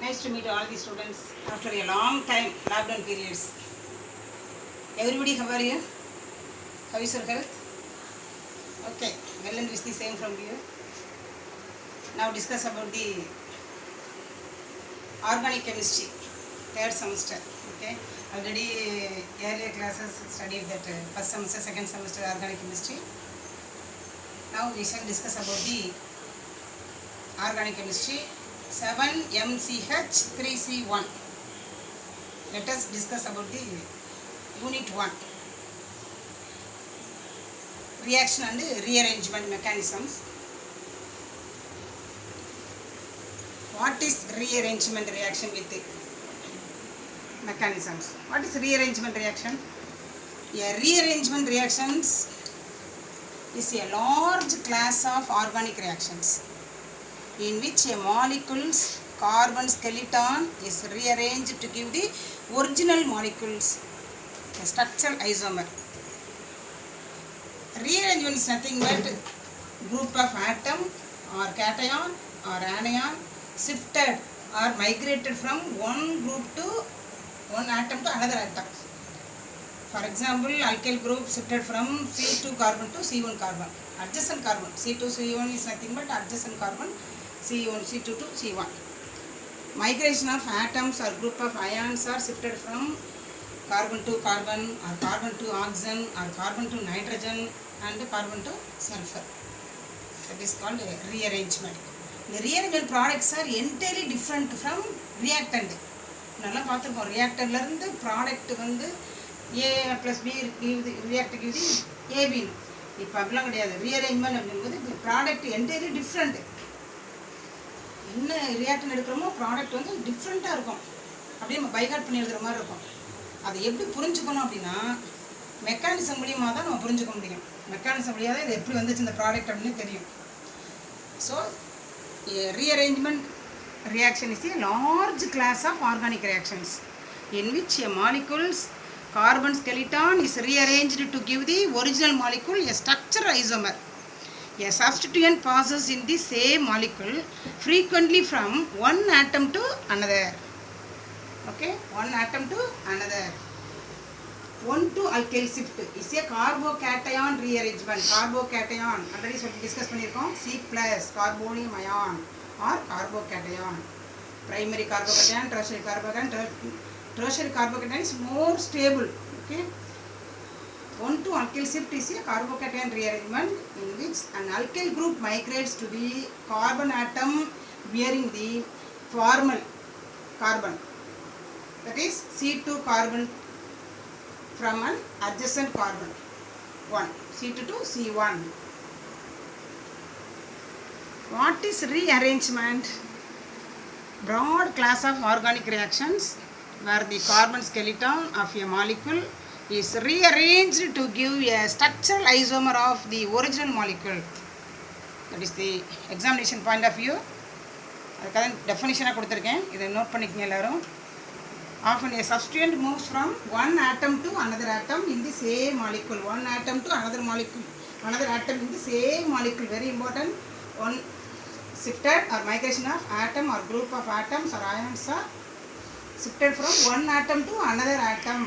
Nice to meet all the students after a long time, lockdown periods. Everybody, how are you? How is your health? Okay, well and wish the same from you. Now discuss about the organic chemistry, third semester. Okay, already earlier classes studied that first semester, second semester organic chemistry. Now we shall discuss about the organic chemistry 7MCH3C1. Let us discuss about the unit 1, reaction and rearrangement mechanisms. What is rearrangement reaction with mechanisms? What is rearrangement reaction? A rearrangement reactions is a large class of organic reactions in which a molecule's carbon skeleton is rearranged to give the original molecules a structural isomer. Rearrangement is nothing but group of atom or cation or anion shifted or migrated from one group to one atom to another atom. For example, alkyl group shifted from C2 carbon to C1 carbon. Adjacent carbon, C2 C1 is nothing but adjacent carbon, C1 C2 to C1. Migration of atoms or group of ions are shifted from carbon to carbon or carbon to oxygen or carbon to nitrogen and carbon to sulfur. That is called a rearrangement. The rearrangement products are entirely different from reactant. நல்லா பார்த்துருக்கோம், ரியாக்டர்லேருந்து product வந்து A plus B react gives AB. இப்போ அப்படிலாம் கிடையாது. Rearrangement அப்படிங்கும்போது product entirely different. என்ன ரியாக்டன் எடுக்கிறோமோ product வந்து டிஃப்ரெண்ட்டாக இருக்கும். அப்படியே நம்ம பைகாட் பண்ணி எழுதுகிற மாதிரி இருக்கும். அதை எப்படி புரிஞ்சுக்கணும் அப்படின்னா மெக்கானிசம் மூலியமாக தான் நம்ம புரிஞ்சுக்க முடியும். மெக்கானிசம் வழியாக தான் இது எப்படி வந்துச்சு இந்த ப்ராடக்ட் அப்படின்னு தெரியும். So rearrangement reaction is a large class of organic reactions in which a molecule's carbon skeleton is rearranged to give the original molecule a structural isomer. A substituent passes in the same molecule frequently from one atom to another. Okay, one atom to another. 1,2 alkyl shift is a carbocation rearrangement. Carbocation already discuss பண்ணிருக்கோம். C+ carbonium ion or carbocation. Primary carbocation, tertiary carbocation. Tertiary carbocation is more stable. Okay. 1,2 alkyl shift is a carbocation rearrangement in which an alkyl group migrates to the carbon atom bearing the formal carbon. That is C2 carbon from an adjacent carbon 1, C2 to C1. What is rearrangement? Broad class of organic reactions where the carbon skeleton of a molecule is rearranged to give a structural isomer of the original molecule. That is the examination point of view. அதுக்காக டெஃபினிஷனாக கொடுத்துருக்கேன், இதை note பண்ணிக்கங்க எல்லாரும். Often a substituent moves from one atom to another atom in the same molecule. One atom to another molecule, another atom in the same molecule. Very important. One shifted or migration of atom or group of atoms or ions are shifted from one atom to another atom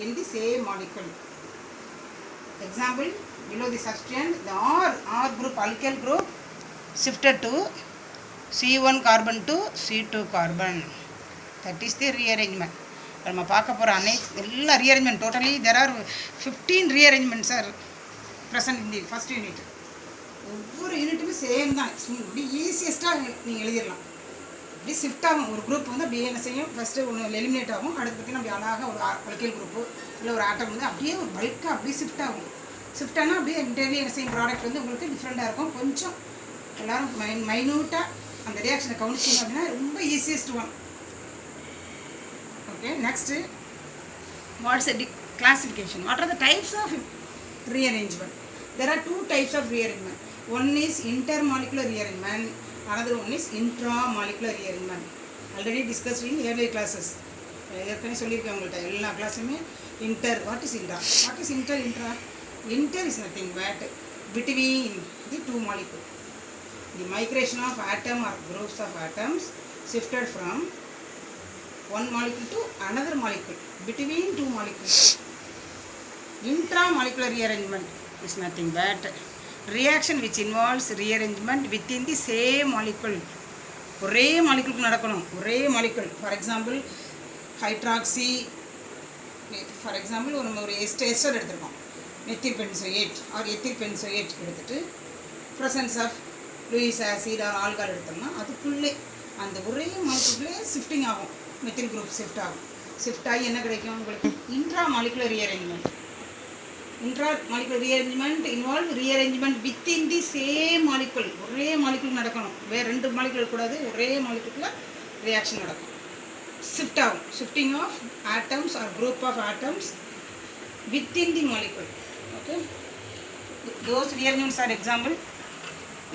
in the same molecule. Example, below the substituent, the R group, alkyl group shifted to C1 carbon to C2 carbon. That is the rearrangement. நம்ம பார்க்க போகிற எல்லா rearrangement, totally there are 15 rearrangements are present in the first unit. ஒவ்வொரு யூனிட்டுமே same தான். இப்படி ஈஸியஸ்ட்டாக நீங்கள் எழுதிடலாம். இப்படி ஷிஃப்ட் ஆகும். ஒரு குரூப் வந்து அப்படியே என்ன செய்யும், ஃபஸ்ட்டு ஒன்று எலிமினேட் ஆகும். அடுத்து பார்த்திங்கன்னா அப்படி அழகாக ஒரு அல்கைல் குரூப்பு இல்லை ஒரு ஆட்டம் வந்து அப்படியே ஒரு பல்காக அப்படியே ஷிஃப்ட் ஆகும். ஷிஃப்ட் ஆனால் அப்படியே இன்டர்லி என்ன செய்யும், ப்ராடக்ட் வந்து உங்களுக்கு டிஃப்ரெண்ட்டாக இருக்கும். கொஞ்சம் எல்லோரும் மைனூட்டாக அந்த ரியாக்ஷனை கவனிச்சிங்க அப்படின்னா ரொம்ப easiest one. Okay, next, what's the classification? What are the types of rearrangement? There are two types of rearrangement. One is intermolecular rearrangement, another one is intramolecular rearrangement. Already discussed in earlier classes. ஏற்கனவே சொல்லியிருக்கேன் உங்கள்கிட்ட எல்லா கிளாஸுமே. Inter, what is intra? What is inter? Inter is nothing but between the two molecules. the migration of atom or groups of atoms shifted from one molecule to another molecule between two molecules. Intramolecular rearrangement is nothing but reaction which involves rearrangement within the same molecule. ஒரே மாலிகுலுக்கு நடக்கணும், ஒரே molecule. For example hydroxy, for example ஒரு ester எடுத்துருக்கோம், methyl benzoate or ethyl benzoate எடுத்துகிட்டு presence of Lewis acid or alcohol எடுத்தோம்னா அதுக்குள்ளே அந்த ஒரே மாலிகுலுக்குள்ளே ஷிஃப்டிங் ஆகும், மெத்தில் குரூப் ஷிஃப்ட் ஆகும். ஷிஃப்ட் ஆகி என்ன கிடைக்கும் உங்களுக்கு? Intra molecular rearrangement. Intramolecular rearrangement involve rearrangement within the same molecule. ஒரே மாலிகுல் நடக்கணும், வேறு ரெண்டு மாலிகுல் கூடாது, ஒரே மாலிகுலில் ரியாக்ஷன் நடக்கும். ஷிஃப்ட் ஆகும், shifting of atoms or group of atoms within the molecule. Okay, those rearrangements are example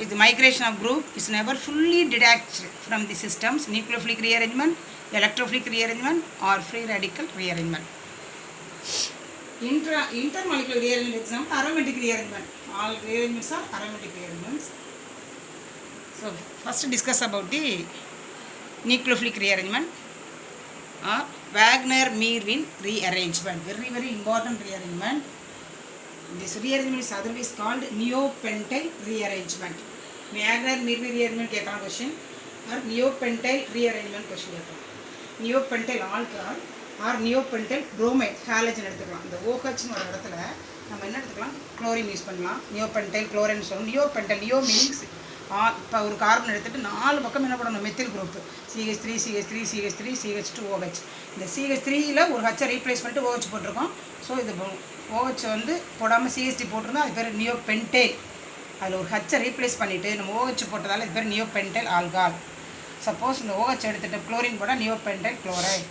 is the migration of group is never fully detached from the systems, nucleophilic rearrangement, electrophilic rearrangement or free radical rearrangement. Intermolecular rearrangement example aromatic rearrangement. All rearrangements are aromatic rearrangements. So first discuss about the nucleophilic rearrangement or Wagner-Meerwin rearrangement. Very very important rearrangement. This rearrangement is otherwise called neopentyl rearrangement. Wagner-Meerwin rearrangement கேட்கலாம் question or neopentyl rearrangement question கேட்கலாம். Neopentyl alcohol or neopentyl bromide halogen எடுத்துக்கலாம். இந்த ஓஹெச்னு ஒரு இடத்துல நம்ம என்ன எடுத்துக்கலாம்? Chlorine use பண்ணலாம். நியோபென்டைல் குளோரின் சொல்லணும். நியோபென்டைல், நியோ மீனிங்ஸ் இப்போ ஒரு கார்பன் எடுத்துகிட்டு 4 பக்கம் என்ன பண்ணணும்? Methyl group CH3 CH3 CH3 CH2OH. இந்த CH3யில் ஒரு ஹச்சை ரீப்ளேஸ் பண்ணிட்டு OH போட்டிருக்கோம். ஸோ இது OH வந்து போடாமல் CH3 போட்டிருந்தோம், அது பேர் நியோபென்டைல். அதில் ஒரு ஹச்சை ரீப்ளேஸ் பண்ணிவிட்டு நம்ம OH போட்டதால் இது பேர் நியோபென்டைல் ஆல்கால். சப்போஸ் இந்த OH எடுத்துகிட்டு குளோரின் போட்டால் neopentyl chloride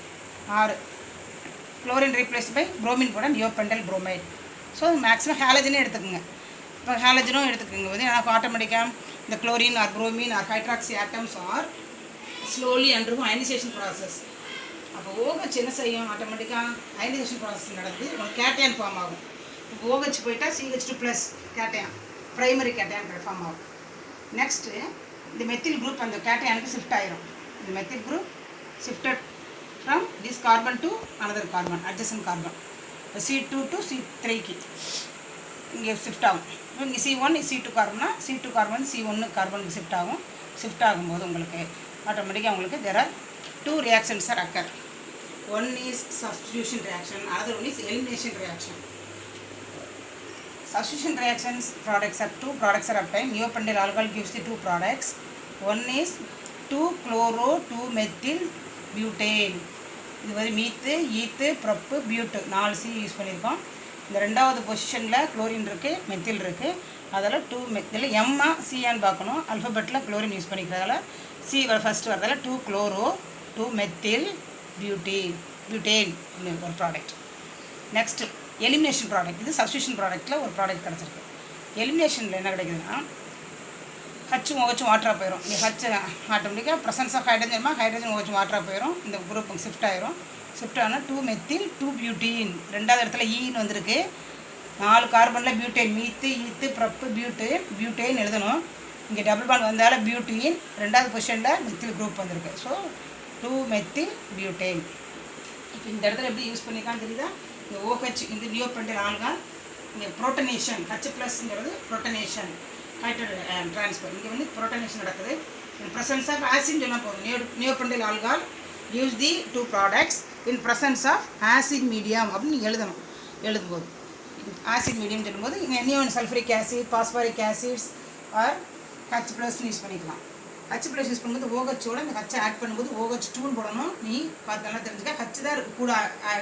or chlorine replace by bromine போட நியோபென்டைல் புரோமைட். ஸோ மேக்ஸிமம் ஹாலஜனே எடுத்துக்கோங்க. இப்போ ஹாலஜனும் எடுத்துக்கோங்க வந்து எனக்கு ஆட்டோமேட்டிக்காக இந்த chlorine or bromine or hydroxy atoms are slowly undergo ionisation process. அப்போ OH என்ன செய்யும்? ஆட்டோமேட்டிக்காக அயனைசேஷன் ப்ராசஸ் நடந்து உங்களுக்கு கேட்டையான் ஃபார்ம் ஆகும். இப்போ OH போயிட்டால் CH2+ cation, primary cation form ஆகும். நெக்ஸ்ட்டு இந்த மெத்தில் குரூப் அந்த கேட்டையானுக்கு ஷிஃப்ட் ஆயிரும். இந்த methyl group shifted from this carbon to another carbon, adjacent carbon, C2 to C3க்கு இங்கே ஷிஃப்ட் ஆகும். இங்கே C1 C2 கார்பன்னா C2 கார்பன் C1 கார்பனுக்கு ஷிஃப்ட் ஆகும். ஷிஃப்ட் ஆகும்போது உங்களுக்கு ஆட்டோமேட்டிக்காக உங்களுக்கு there are 2 reactions are occur. One is substitution reaction, another one is elimination reaction. Substitution reactions products are 2 products are obtained. Neopentyl alcohol gives the 2 products. One is 2-chloro-2-methyl butane. இது வந்து மீத்து, ஈத்து, ப்ரப்பு, பியூட்டு 4 C use பண்ணியிருக்கோம். இந்த ரெண்டாவது பொசிஷனில் chlorine இருக்குது, methyl இருக்குது. அதில் 2 மெத்தில் எம்மா சியான்னு பார்க்கணும். அல்ஃபபெட்டில் குளோரின் யூஸ் பண்ணிக்கிறதால சி ஃபஸ்ட்டு வரதால 2-chloro-2-methyl butane ஒரு ப்ராடக்ட். Next elimination product. இது சப்ஸ்டியூஷன் ப்ராடக்ட்டில் ஒரு ப்ராடக்ட் கிடச்சிருக்கு. எலிமினேஷனில் என்ன கிடைக்குதுன்னா ஹச்சும் OH வாட்டராக போயிடும். இங்கே ஹச் ஆட்டோமேட்டிக்காக ப்ரெசன்ஸ் ஆஃப் ஹைட்ரஜன் OH வாட்டராக போயிடும். இந்த குரூப் ஷிஃப்ட் ஆயிரும். ஷிஃப்ட் ஆனால் 2-methyl-2-butene. ரெண்டாவது இடத்துல ஈன்னு வந்திருக்கு. 4 கார்பனில் பியூட்டேன், மீத்து, ஈத்து, ப்ரப்பு, பியூட்டேன் எழுதணும். இங்கே டபுள் பாண்ட் வந்தால பியூட்டீன். ரெண்டாவது பொசிஷனில் மெத்தில் குரூப் வந்திருக்கு. So 2-methyl-butane. இப்போ இந்த இடத்துல எப்படி யூஸ் பண்ணியிருக்கான்னு தெரியுதா? இந்த OH இந்த நியோபென்டைல் ஆல்கால், இங்கே புரோட்டனேஷன் H+ங்கிறது புரோட்டனேஷன் ஹைட்ரஜன் ட்ரான்ஸ்ஃபர். இங்கே வந்து புரோட்டனேஷன் நடக்குது. ப்ரெசன்ஸ் ஆஃப் ஆசிட் சொன்னால் போதும். Neopentyl alcohol use the 2 products in presence of acid medium அப்படின்னு நீங்கள் எழுதணும். எழுதும்போது ஆசிட் மீடியம் சொல்லும்போது இங்கே நியோன் sulphuric acid, phosphoric acids or H+ use பண்ணிக்கலாம். H+ யூஸ் பண்ணும்போது OHோட இந்த ஹச்சை ஆட் பண்ணும்போது OH2 போடணும். நீ பார்த்து நல்லா தெரிஞ்சுக்க, H தான் இருக்குது கூட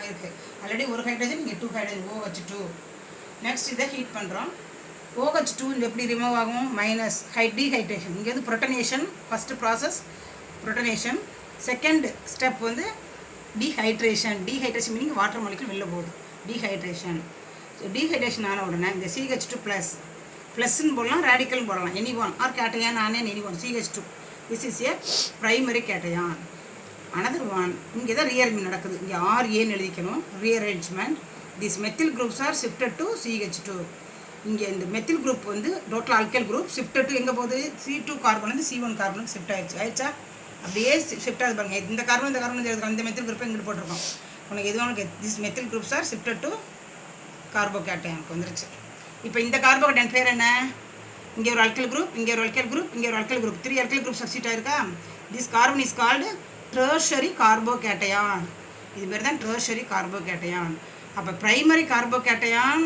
இருக்குது. ஆல்ரெடி ஒரு ஹைட்ரஜன், இங்கே 2 ஹைட்ரஜன் OH2. நெக்ஸ்ட் இதை ஹீட் பண்ணுறோம். OH2 எப்படி ரிமூவ் ஆகும்? Minus dehydration. இங்கே வந்து புரோட்டனேஷன் ஃபஸ்ட்டு ப்ராசஸ் புரோட்டனேஷன். செகண்ட் ஸ்டெப் வந்து dehydration. Dehydration meaning water molecule வெளில போகுது. டீஹைட்ரேஷன். ஸோ டீஹைட்ரேஷன் ஆன உடனே இந்த CH2+ ப்ளஸ்ன்னு போடலாம், ரேடிக்கல்னு போடலாம். Any one or cation anion any one. CH2 this is a primary cation. Another one இங்கே தான் ரீஅரேஞ்ச்மெண்ட் நடக்குது. இங்கே RAன்னு எழுதிக்கணும். Rearrangement. This methyl groups are shifted to CH2. இங்கே இந்த மெத்தில் குரூப் வந்து total alkyl group shifted to எங்கே போகுது C2 கார்பன் வந்து C1 கார்பனுக்கு ஷிஃப்ட் ஆயிடுச்சா அப்படியே ஷிஃப்ட் ஆகுது பாருங்க. இந்த கார்பன் எழுதுறோம், இந்த மெத்தில் குரூப்பை இங்கிட்டு போட்டிருக்கோம். உனக்கு எதுவும் this methyl groups are shifted to கார்போகேட்டையானுக்கு வந்துருச்சு. இப்போ இந்த கார்போகேட்டையான் பேர் என்ன? இங்கே ஒரு அல்கைல் குரூப், இங்கே ஒரு அல்கைல் குரூப், இங்கே ஒரு alkyl group, 3 alkyl group substitute ஆயிருக்கா. This carbon is called tertiary carbocation. இது பேர் தான் டெர்ஷரி கார்போகேட்டையான். அப்போ primary carbocation,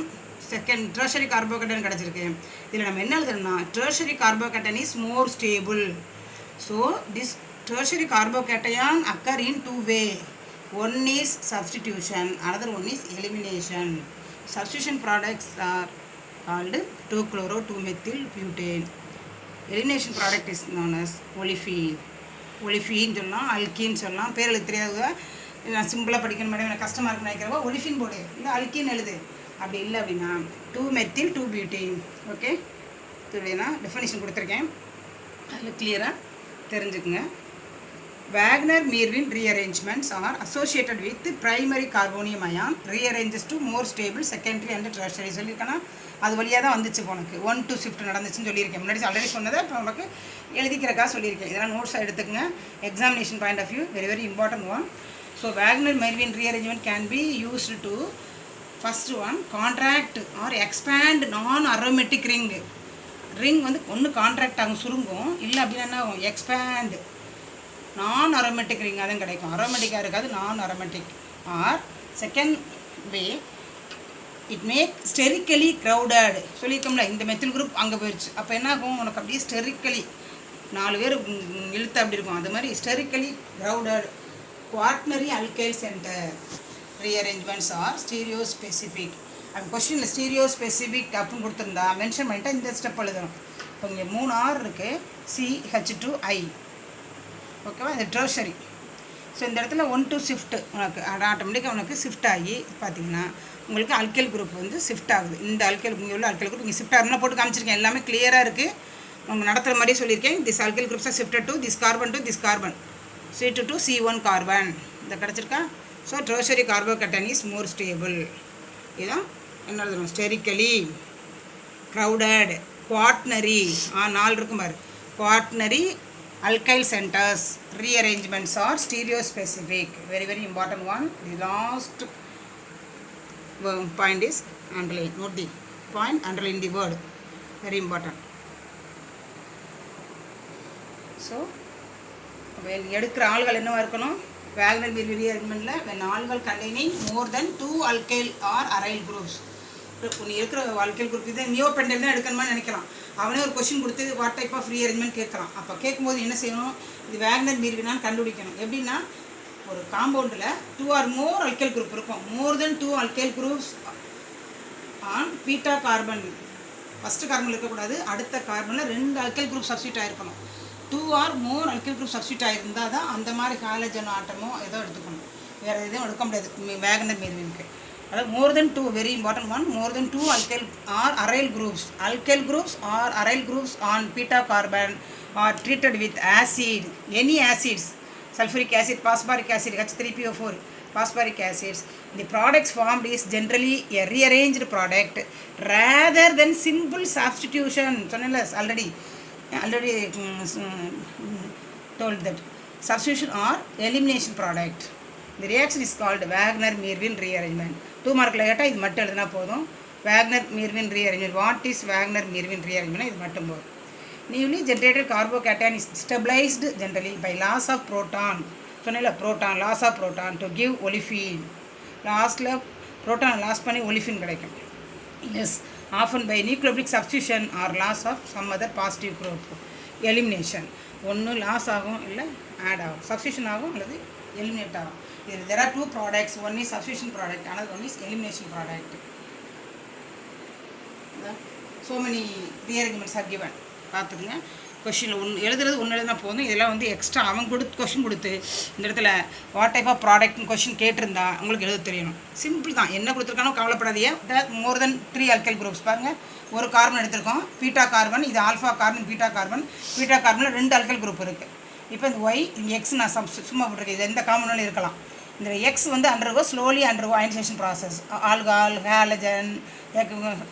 second tertiary carbocation கிடச்சிருக்கு. இதில் நம்ம என்ன எழுதணும்னா tertiary carbocation is more stable. So this tertiary carbocation occur in two ways. One is substitution, another one is elimination. Substitution products are called 2-chloro-2-methyl-butane. Elimination product is known as olefin. Olefin சொல்லலாம், alkene சொல்லலாம். பேர் எழுத தெரியாத நான் சிம்பிளாக படிக்கணும் madam, எனக்கு கஷ்டமாக இருக்குன்னு நினைக்கிறவா ஒலிஃபின் போடு, இல்லை அல்கீன் எழுது. அப்படி இல்லை அப்படின்னா 2-methyl-2-butane. ஓகே, இதுனா டெஃபினிஷன் கொடுத்துருக்கேன், அதில் கிளியராக தெரிஞ்சுக்குங்க. Wagner-Mervin rearrangements are associated with the primary carbonium ion rearranges to more stable secondary and tertiary. சொல்லியிருக்கேன்னா அது வழியாக தான் வந்துச்சு உனக்கு 1-2 ஷிஃப்ட் நடந்துச்சுன்னு சொல்லியிருக்கேன். முன்னாடி ஆல்ரெடி சொன்னதை இப்போ உனக்கு எழுதிக்கிறக்கா சொல்லியிருக்கேன். இதெல்லாம் நோட்ஸாக எடுத்துக்கங்க. Examination point of view very very important one. So Wagner-Mervin rearrangement can be used to first one contract or expand non-aromatic ring. Ring வந்து ஒன்று கான்ட்ராக்ட் ஆகும், சுருங்கும், இல்லை அப்படின்னா என்ன ஆகும், எக்ஸ்பேண்ட். நான் அரோமேட்டிக் ரிங் அதுவும் கிடைக்கும், அரோமேட்டிக்காக இருக்காது, non aromatic. Or second way it make sterically crowded. சொல்லியிருக்கோம்ல, இந்த மெத்தில் குரூப் அங்கே போயிடுச்சு, அப்போ என்ன ஆகும் உனக்கு அப்படியே ஸ்டெரிக்கலி 4 பேர் இழுத்து அப்படி இருக்கும், அது மாதிரி sterically crowded. Quaternary alkyl centre rearrangements are stereo specific. அப்போ கொஸ்டினில் ஸ்டீரியோ ஸ்பெசிஃபிக் அப்படின்னு கொடுத்துருந்தா மென்ஷன் பண்ணிட்டா இந்த ஸ்டெப் எழுதணும். இப்போ இங்கே 3 R இருக்குது, CH2I. ஓகேவா, இது டெர்ஷரி. ஸோ இந்த இடத்துல 1-2 ஷிஃப்ட்டு உனக்கு ஆட்டோமேட்டிக்காக உனக்கு ஷிஃப்ட் ஆகி பார்த்தீங்கன்னா உங்களுக்கு அல்கைல் குரூப் வந்து ஷிஃப்ட் ஆகுது. இந்த அல்கைல் இங்கே உள்ள அல்கைல் குரூப் இங்கே ஷிஃப்ட் ஆகுதுன்னா போட்டு காமிச்சிருக்கேன், எல்லாமே கிளியராக இருக்குது. உங்களுக்கு நடத்துகிற மாதிரியே சொல்லியிருக்கேன். This alkyl groups are shifted to this carbon to this carbon, C2 to C1 carbon. இதை கிடச்சிருக்கா. So tertiary carbocation is more stable. இதுதான் என்ன எழுதணும், ஸ்டெரிக்கலி க்ரௌடட், குவார்ட்னரி 4 இருக்கும் பாரு, குவார்ட்னரி alkyl centers rearrangements are stereospecific. Very very important one. The last point is underline. Note the point, underline the word, very important. So when எடுக்கிற ஆள்கள் என்னவா இருக்கணும், Wagner-Mervin rearrangementல when ஆள்கள் containing more than 2 alkyl or aryl groups. நீ இருக்கிற alkyl group இது நியோபென்டைல் தான் எடுக்கணுமா நினைக்கலாம். அவனே ஒரு கொஸ்டின் கொடுத்து வாட் டைப் ஆஃப் ரீஅரேஞ்ச்மெண்ட் கேட்குறான். அப்போ கேட்கும்போது என்ன செய்யணும், இது Wagner-Mervin கண்டுபிடிக்கணும். எப்படின்னா ஒரு காம்பவுண்டில் 2 or more அல்கைல் குரூப் இருக்கும், more than 2 alkyl groups on beta carbon. First carbon இருக்கக்கூடாது, அடுத்த கார்பனில் 2 அல்கைல் குரூப் சப்ஸ்டியூட் ஆகிருக்கணும். 2 or more alkyl group substitute ஆகிருந்தால் தான் அந்த மாதிரி ஹாலஜன் ஆட்டமோ ஏதோ எடுத்துக்கணும், வேறு எதுவும் எடுக்க முடியாது Wagner-Mervinக்கு. அதாவது மோர் than 2, very important one, more than 2 alkyl R aryl groups. Alkyl groups R aryl groups on beta carbon R treated with acid, any acids, sulfuric acid, phosphoric acid, H3PO4, phosphoric acids. The products formed is generally a rearranged product rather than simple substitution. சொன்னேன்ல already told that substitution or elimination product. The reaction is called Wagner-Mervin rearrangement. 2 மார்க்கில் கேட்டால் இது மட்டும் எழுதினா போதும். Wagner-Mervin rearrangement. What is Wagner-Mervin rearrangement? இது மட்டும் போதும். Newly generated carbocation is stabilized generally by loss of proton. சொன்னேன்ல proton, loss of proton to give olefin. லாஸ்ட்டில் proton loss பண்ணி olefin கிடைக்கும். Yes, often by nucleophilic substitution or loss of some other positive group. Elimination. ஒன்று loss ஆகும், இல்லை add ஆகும், substitution ஆகும் அல்லது எலிமினேட் ஆகும். There are 2 products, one is substitution product, another one is elimination product. So many rearrangements are given. பார்த்துக்குங்க, கொஷினில் எழுதுறது ஒன்று எழுதினா போதும். இதெல்லாம் வந்து எக்ஸ்ட்ரா அவன் கொஷின் கொடுத்து இந்த இடத்துல வாட் டைப் ஆஃப் ப்ராடக்ட்னு கொஷின் கேட்டிருந்தா உங்களுக்கு எழுத தெரியணும். சிம்பிள் தான், என்ன கொடுத்துருக்கானோ கவலைப்படாதீங்க. மோர் தென் 3 அல்கைல் குரூப்ஸ் பாருங்கள், ஒரு கார்பன் எடுத்திருக்கோம், பீட்டா கார்பன், இது ஆல்ஃபா கார்பன், பீட்டா கார்பனில் 2 அல்கைல் குரூப் இருக்குது. இப்போ இந்த ஒய், இங்கே எக்ஸ் நான் சும்மா போட்டிருக்கேன், இது எந்த காம்பவுண்டாலும் இருக்கலாம். இந்த எக்ஸ் வந்து undergo slowly undergo ionisation process. Alcohol, halogen,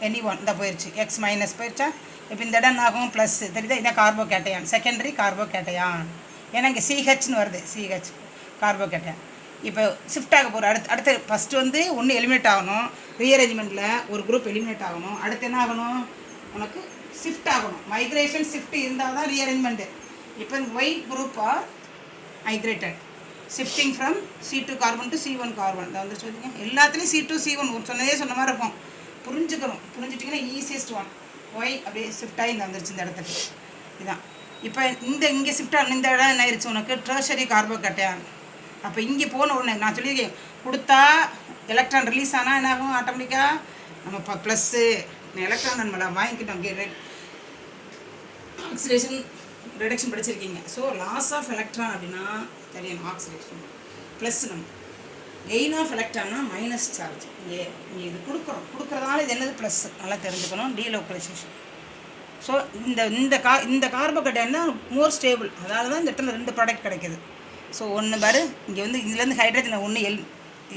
any one இந்த போயிடுச்சு. எக்ஸ் மைனஸ் போயிடுச்சா. இப்போ இந்த இடம் ஆகும் ப்ளஸ் தெரியுதா. இதான் கார்போகேட்டையான், செகண்டரி கார்போகேட்டையான். ஏன்னா இங்கே சிஹெச்னு வருது, சிஹெச் கார்போகேட்டையான். இப்போ ஷிஃப்ட் ஆக போகிற அடுத்து ஃபஸ்ட்டு வந்து ஒன்று எலிமினேட் ஆகணும், ரீஅரேஞ்ச்மெண்ட்டில் ஒரு குரூப் எலிமினேட் ஆகணும். அடுத்து என்ன ஆகணும், உனக்கு ஷிஃப்ட் ஆகணும். மைக்ரேஷன் ஷிஃப்ட் இருந்தால் தான் ரீஅரேஞ்ச்மெண்ட்டு. இப்போ Y group are migrated, shifting from C2 carbon to C1 carbon. அதை வந்து சொல்லுங்க எல்லாத்துலேயும் C2 C1 சொன்னதே சொன்ன மாதிரி இருக்கும். புரிஞ்சுட்டிங்கன்னா ஈஸியஸ்ட் ஒன். ஒய் அப்படியே ஷிஃப்ட் ஆகி இந்த வந்துருச்சு இந்த இடத்துக்கு. இதுதான் இப்போ இங்கே ஷிஃப்ட் ஆகணும். இந்த இடம் என்ன ஆயிடுச்சு உனக்கு டெர்ஷரி கார்போகேட்டையான். அப்போ இங்கே போன உடனே நான் சொல்லியிருக்கேன், கொடுத்தா எலக்ட்ரான் ரிலீஸ் ஆனால் என்ன ஆகும் ஆட்டோமேட்டிக்காக நம்ம ப்ளஸ்ஸு எலக்ட்ரான் நம்மளை வாங்கிக்கிட்டோம். ஆக்சிடேஷன் ரிடக்ஷன் படிச்சிருக்கீங்க. ஸோ லாஸ் ஆஃப் எலக்ட்ரான் அப்படின்னா தெரியணும் ஆக்சிடேஷன் ப்ளஸ் நம்ம கெயின் ஆஃப் எலக்ட்ரான்னா மைனஸ் சார்ஜ். இங்கே இது கொடுக்குறதால இது என்னது ப்ளஸ் நல்லா தெரிஞ்சுக்கணும். டீலோக்கலைசேஷன். ஸோ இந்த கார்போகேட்டையான் தான் மோர் ஸ்டேபிள். அதாவது தான் இந்த இடத்துல 2 ப்ராடக்ட் கிடைக்கிது. ஸோ ஒன்று பாரு இங்கே வந்து இதுலேருந்து ஹைட்ரஜன் ஒன்று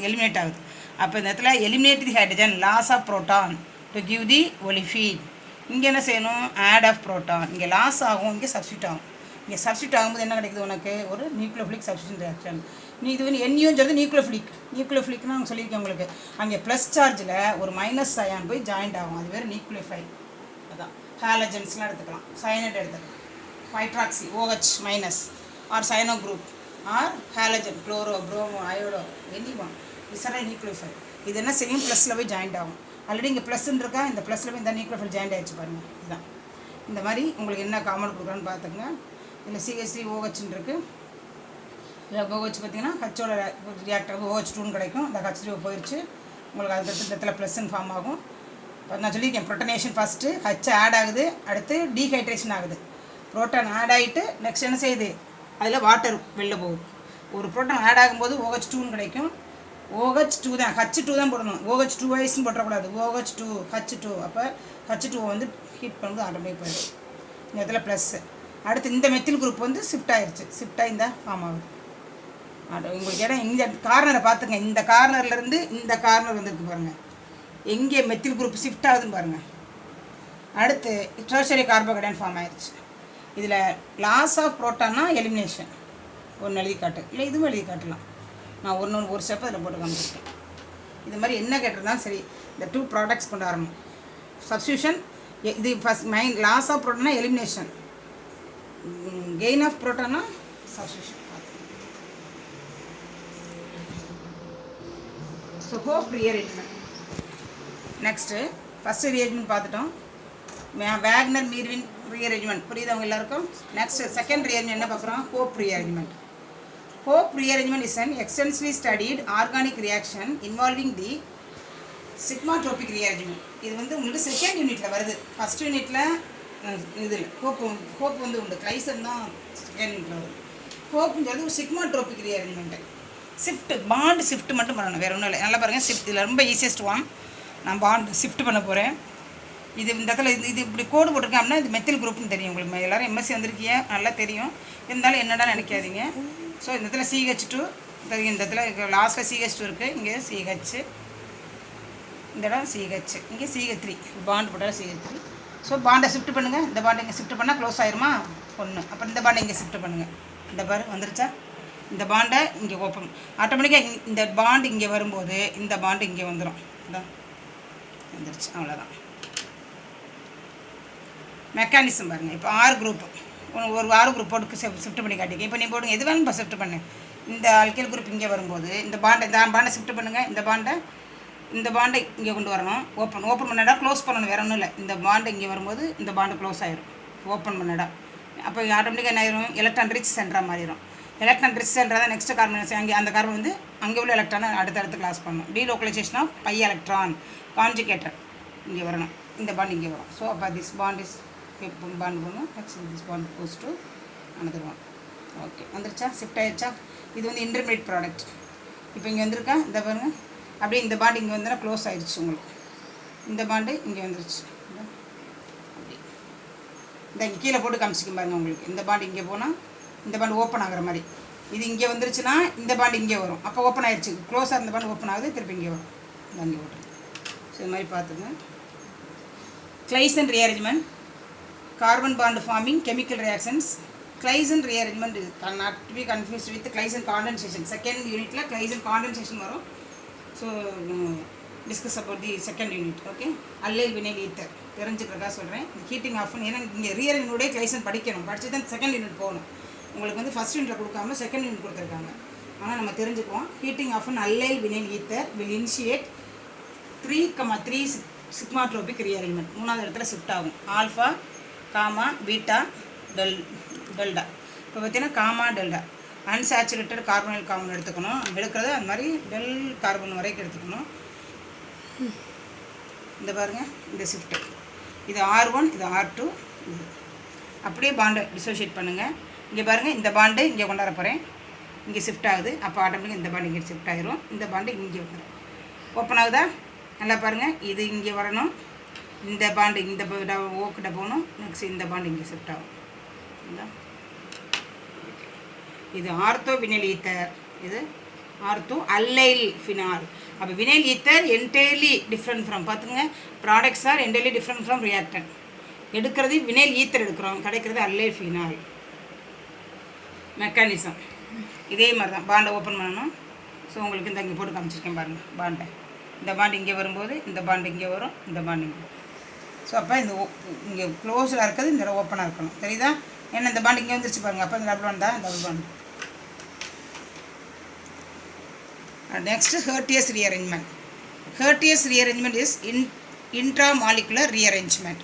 எலிமினேட் ஆகுது. அப்போ இந்த இடத்துல eliminate the hydrogen, loss of proton to give the olefin. இங்கே என்ன செய்யணும், ஆட் ஆஃப் ப்ரோட்டான். இங்கே லாஸ் ஆகும், இங்கே சப்ஸ்டியூட் ஆகும். இங்கே சப்ஸ்டியூட் ஆகும்போது என்ன கிடைக்குது உனக்கு, ஒரு நியூக்ளியோஃபிலிக் சப்ஸ்டியூஷன் ரியாக்ஷன். நீ இது வந்து NUங்கிறது நியூக்ளியோஃபிலிக்னு அவங்க சொல்லியிருக்கேன் உங்களுக்கு. அங்கே ப்ளஸ் சார்ஜில் ஒரு மைனஸ் அயான் போய் ஜாயிண்ட் ஆகும். அது வேறு நியூக்ளியோஃபைல். அதான் ஹாலஜன்ஸ்லாம் எடுத்துக்கலாம், சயனைட் எடுத்துக்கலாம், hydroxy OH minus or cyano group or halogen chloro bromo iodo any one இசரை நியூக்ளியோஃபைல். இது என்ன செய்யும், ப்ளஸில் போய் ஜாயிண்ட் ஆகும். ஆல்ரெடி இங்கே ப்ளஸ்ன்னு இருக்கா, இந்த ப்ளஸில் போய் இந்த நியூக்ளியோஃபைல் ஜாயிண்ட் ஆகிடுச்சு பாருங்கள். இதுதான் இந்த மாதிரி உங்களுக்கு என்ன காமன் கொடுக்குறான்னு பார்த்துக்குங்க. இதில் CH3OH இருக்குது. இதில் OH பார்த்திங்கன்னா ஹச்சோட ரியாக்டர் OH2 கிடைக்கும். இந்த H3O போயிடுச்சு உங்களுக்கு. அதுக்கடுத்து இந்த இடத்துல ப்ளஸ்ன்னு ஃபார்ம் ஆகும். இப்போ நான் சொல்லியிருக்கேன் ப்ரோட்டனேஷன் ஃபஸ்ட்டு H ஆட் ஆகுது, அடுத்து டீஹைட்ரேஷன் ஆகுது. புரோட்டான் ஆட் ஆகிட்டு நெக்ஸ்ட் என்ன செய்யுது, அதில் வாட்டர் வெளில போகுது. ஒரு புரோட்டான் ஆட் ஆகும்போது OH2 கிடைக்கும். OH2 தான், H2 தான் போடணும். OH2 போட்டக்கூடாது, OH2 H2. அப்போ H2 வந்து ஹீட் பண்ணுறது ஆட்டோமேட்டிக் போயிடும். இந்த இடத்துல ப்ளஸ்ஸு. அடுத்து இந்த மெத்தில் குரூப் வந்து ஷிஃப்ட் ஆகிடுச்சு, ஷிஃப்ட் ஆகி இந்த ஃபார்ம் ஆகுது. உங்களுக்கு இடம் இந்த கார்னரை பார்த்துங்க. இந்த கார்னர்லேருந்து இந்த கார்னர் வந்துருக்கு பாருங்கள். எங்கே மெத்தில் குரூப் ஷிஃப்ட் ஆகுதுன்னு பாருங்கள். அடுத்து டெர்ஷரி கார்போகேட்டையான் ஃபார்ம் ஆயிடுச்சு. இதில் லாஸ் ஆஃப் புரோட்டான்னா எலிமினேஷன் ஒன்று எழுதி காட்டு, இல்லை இதுவும் எழுதி காட்டலாம். நான் ஒரு ஸ்டெப் அதில் போட்டு காமிச்சிருக்கேன். இது மாதிரி என்ன கேட்டிருந்தாலும் சரி, இந்த 2 ப்ராடக்ட்ஸ் கொண்டு வரணும். சப்ஸ்டியூஷன் இது ஃபஸ்ட் லாஸ் ஆஃப் புரோட்டானா எலிமினேஷன், கெயின் ஆஃப் புரோட்டானா substitution. So hope rearrangement. Next first rearrangement பார்த்துட்டோம். வேக்னர் மீர்வின் ரீஅரேஞ்ச்மெண்ட் புரியுதவங்க எல்லாருக்கும். நெக்ஸ்ட் செகண்ட் ரீஅரேஞ்ச்மெண்ட் என்ன பார்க்குறோம், hope rearrangement. Hope rearrangement is an extensively studied organic reaction involving the sigmatropic rearrangement. இது வந்து உங்களுக்கு செகண்ட் யூனிட்டில் வருது. ஃபஸ்ட் யூனிட்டில் இதில் ஹோப் வந்து உண்டு, கிளைசன் தான் செகண்ட் யூனிட்டில் வருது. ஹோப்புங்கிறது ஒரு சிக்மாட்ரோபிக் ரீஅரேஞ்ச்மெண்ட்டு. பாண்ட் ஷிஃப்ட் மட்டும் பண்ணணும், வேறு ஒன்றும் இல்லை. நல்லா பாருங்கள், ஷிஃப்ட் இதில் ரொம்ப ஈஸியஸ்ட் ஒன். நான் பாண்ட் ஷிஃப்ட் பண்ண போகிறேன். இது இந்த இடத்துல இது இப்படி கோடு போட்டிருக்கேன் அப்படின்னா இது மெத்தில் குரூப்னு தெரியும் உங்களுக்கு. எல்லோரும் MSc வந்திருக்கீங்க, நல்லா தெரியும். இருந்தாலும் என்னடா நினைக்காதீங்க. ஸோ இந்த இடத்துல CH2 தெரியும், இந்த இடத்துல லாஸ்ட்டில் CH2 இருக்குது, இங்கே CH, இந்த இடம் CH, இங்கே CH3 பாண்ட் போட்டாலும் CH3. ஸோ பாண்டை ஷிஃப்ட் பண்ணுங்கள். இந்த பாண்டை இங்கே ஷிஃப்ட் பண்ணால் க்ளோஸ் ஆயிருமா ஒன்று. அப்புறம் இந்த பாண்டை இங்கே ஷிஃப்ட் பண்ணுங்கள். இந்த பாரு வந்துருச்சா, இந்த பாண்டை இங்கே ஓப்பன் ஆட்டோமேட்டிக்காக. இந்த பாண்டு இங்கே வரும்போது இந்த பாண்டு இங்கே வந்துடும். இதான் வந்துருச்சு, அவ்வளோதான் மெக்கானிசம் பாருங்கள். இப்போ 6 குரூப், ஒரு 6 குரூப் போட்டு ஷிஃப்ட் பண்ணி காட்டிக்க. இப்போ நீ போடுங்க, எது வேணும் இப்போ ஷிஃப்ட் பண்ணு. இந்த ஆல்கைல் குரூப் இங்கே வரும்போது இந்த பாண்டை ஷிஃப்ட் பண்ணுங்கள். இந்த பாண்டை இங்கே கொண்டு வரணும். ஓப்பன் பண்ணடா க்ளோஸ் பண்ணணும், வேறு ஒன்றும் இல்லை. இந்த பாண்டை இங்கே வரும்போது இந்த பாண்டு க்ளோஸ் ஆயிரும், ஓப்பன் பண்ணடா. அப்போ ஆட்டோமேட்டிக்காக என்ன ஆயிரும், எலக்ட்ரான் ரிச் சென்டராக மாறிடும். எலக்ட்ரான் ரிச் சென்டராக தான் நெக்ஸ்ட் கார்பன். அங்கே அந்த கார்பன் வந்து அங்கே உள்ள எலக்ட்ரானை அடுத்தடுத்து கிளாஸ் பண்ணணும். Delocalization of pi electron conjugated இங்கே வரணும், இந்த பாண்ட் இங்கே வரும். ஸோ அப்போ திஸ் பாண்ட் இஸ் பாண்ட் பண்ணுவோம். Next this bond goes to another one. Okay வந்துருச்சா, ஷிஃப்ட் ஆயிடுச்சா. இது வந்து இன்டர்மீடியட் ப்ராடக்ட். இப்போ இங்கே வந்திருக்கா, இந்த பாருங்கள். அப்படியே இந்த பாண்டு இங்கே வந்தோன்னா க்ளோஸ் ஆயிடுச்சு உங்களுக்கு. இந்த பாண்டு இங்கே வந்துருச்சு. அப்படி இந்த கீழே போட்டு காமிச்சிக்க பாருங்கள் உங்களுக்கு. இந்த பாண்டு இங்கே போனால் இந்த பாண்டு ஓப்பன் ஆகிற மாதிரி. இது இங்கே வந்துருச்சுன்னா இந்த பாண்டு இங்கே வரும். அப்போ ஓப்பன் ஆயிடுச்சு, க்ளோஸாக இருந்த பாண்டு ஓப்பன் ஆகுது, திருப்பி இங்கே வரும். அங்கே ஓட்டுறேன். ஸோ இது மாதிரி பார்த்துங்க. Claisen rearrangement, carbon bond forming chemical reactions. Claisen rearrangement is not to be confused with Claisen condensation. Second unit la Claisen condensation varum. So discuss about the second unit. Okay, allyl vinyl ether தெரிஞ்சுக்கிறதா சொல்கிறேன். Heating of ஏன்னா இங்கே ரீஅரேஞ்ச்மெண்டே glycine படிக்கணும், படிச்சு தான் second unit போகணும். உங்களுக்கு வந்து first யூனிட்டில் கொடுக்காம செகண்ட் யூனிட் கொடுத்துருக்காங்க. ஆனால் நம்ம தெரிஞ்சுக்குவோம். Heating of allyl vinyl ether will initiate 3,3 sigmatropic rearrangement. மூணாவது இடத்துல ஷிஃப்ட் ஆகும். Alpha, gamma, beta, delta. இப்போ பார்த்தீங்கன்னா gamma, delta unsaturated carbonyl carbon எடுத்துக்கணும். எடுக்கிறது அந்த மாதிரி டெல் கார்பன் வரைக்கும் எடுத்துக்கணும். இந்த பாருங்கள், இந்த ஷிஃப்ட்டு இது R1, இது R2. இது அப்படியே பாண்டை டிசோசியேட் பண்ணுங்கள். இங்கே பாருங்கள், இந்த பாண்டு இங்கே கொண்டாட போகிறேன். இங்கே ஷிஃப்ட் ஆகுது. அப்போ ஆட்டோமேட்டிக் இந்த பாண்டு இங்கே ஷிஃப்ட் ஆகிரும். இந்த பாண்டு இங்கே வந்துடும். ஓப்பன் ஆகுதா? நல்லா பாருங்கள், இது இங்கே வரணும். இந்த பாண்டு இந்த ஓக்கிட்ட போகணும். நெக்ஸ்ட் இந்த பாண்டு இங்கே ஷிஃப்ட் ஆகும். இது ஆர்த்தோ வினைல் ஈத்தர், இது ஆர்த்தோ அல்லைல் ஃபினால். அப்போ vinyl ether entirely different from, பார்த்துங்க, products are entirely different from reactant. எடுக்கிறது வினைல் ஈத்தர் எடுக்கிறோம், கிடைக்கிறது அல்லைல் ஃபினால். மெக்கானிசம் இதே மாதிரி தான். பாண்டை ஓப்பன் பண்ணணும். ஸோ உங்களுக்கு இந்த இங்கே போட்டு காமிச்சிருக்கேன் பாருங்கள் பாண்டை. இந்த பாண்டு இங்கே வரும்போது இந்த பாண்டு இங்கே வரும், இந்த பாண்டு இங்கே. ஸோ அப்போ இந்த இங்கே க்ளோஸில் இருக்கிறது இந்த ஓப்பனாக இருக்கணும், தெரியுதா? ஏன்னா இந்த பாண்டு இங்கே வந்துருச்சு பாருங்கள். அப்போ இந்த டபுள் பாண்ட் தான் double bond. Next, Hertzius rearrangement. Hertzius rearrangement is intramolecular rearrangement.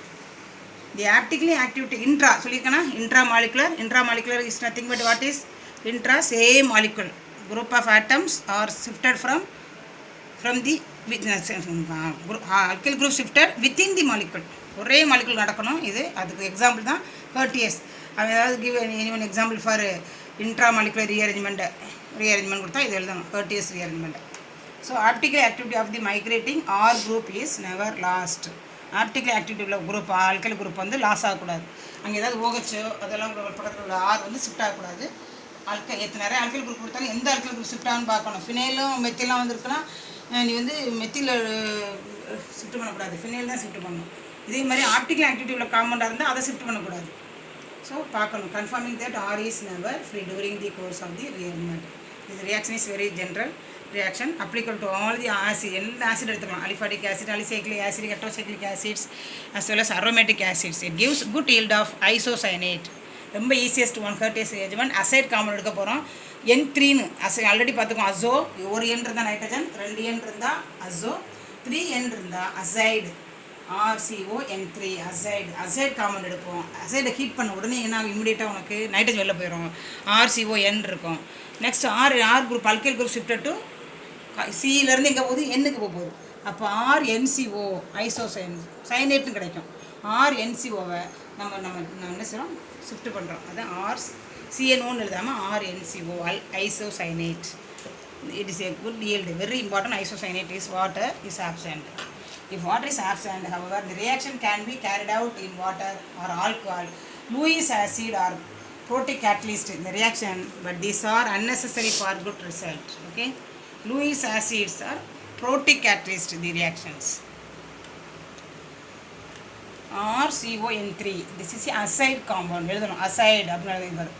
The optically active intra சொல்லிருக்கேனா, intramolecular is nothing but what is intra, same molecule, group of atoms are shifted from the alkyl group shifted within the molecule. ஒரே molecule நடக்கணும். இது அதுக்கு example தான் Hertzius. அதாவது give anyone example for intramolecular rearrangement கொடுத்தா இது எழுதணும், Hertzius rearrangement. So optical activity of the migrating R group is never lost. optical activity உள்ள குரூப் ஆல்கைல் குரூப் வந்து லாஸ் ஆகக்கூடாது. அங்கே ஏதாவது ஓகச்சோ அதெல்லாம் பக்கத்தில் உள்ள ஆர் வந்து ஷிஃப்ட் ஆகக்கூடாது. நிறைய ஆல்கைல் குரூப் கொடுத்தாலும் எந்த ஆல்கைல் குரூப் ஷிஃப்ட் ஆகுன்னு பார்க்கணும். ஃபினைலும் மெத்திலாம் வந்துருக்குன்னா நீ வந்து மெத்தில் ஷிஃப்ட் பண்ணக்கூடாது, ஃபினைல் தான் ஷிஃப்ட் பண்ணணும். இதே மாதிரி ஆப்டிக்கல் ஆக்டிவிட்டி உள்ள காம்பவுண்டாக இருந்தால் அதை ஷிஃப்ட் பண்ணக்கூடாது. ஸோ பார்க்கணும், conforming that R is never free during the course of the rearrangement. This reaction is very general reaction applicable to all the acid. எல்லா ஆசிட் எடுத்துக்கலாம், aliphatic acid, alicyclic acid, heterocyclic acids as well as aromatic acids. It gives good yield of isocyanate. ரொம்ப easiest one Hertzius rearrangement. Aside compound எடுக்க போகிறோம். N3ன்னு already பார்த்துக்கோம். அசோ ஒரு எண் இருந்தால் nitrogen, 2 எண் இருந்தால் அசோ, 3 எண் இருந்தால் அசைடு, RCON3 அசைடு காம்பவுண்ட் எடுப்போம். அசைடை ஹீட் பண்ண உடனே என்ன இமிடியேட்டாக உனக்கு நைட்ரஜன் வெளில போயிடும், RCON இருக்கும். Next R group alkyl group shifted to சியிலேருந்து எங்கே போகுது, எண்ணுக்கு போகுது. அப்போ RNCO சைனேட்னு கிடைக்கும். RNCOவை நம்ம என்ன செய்கிறோம், ஷிஃப்ட் பண்ணுறோம். அதான் CNOன்னு எழுதாமல் RNCO isocyanate. It is a good yield. Very important isocyanate is water is absent. If water is absent, however, the reaction can be carried out in water or alcohol, Lewis acid or protic catalyst in the reaction, but these are unnecessary for good result. Okay, Lewis acids are protic catalyst in the reactions. RCON3, this is the acid compound. எழுதணும் acid அப்படினு வரும்.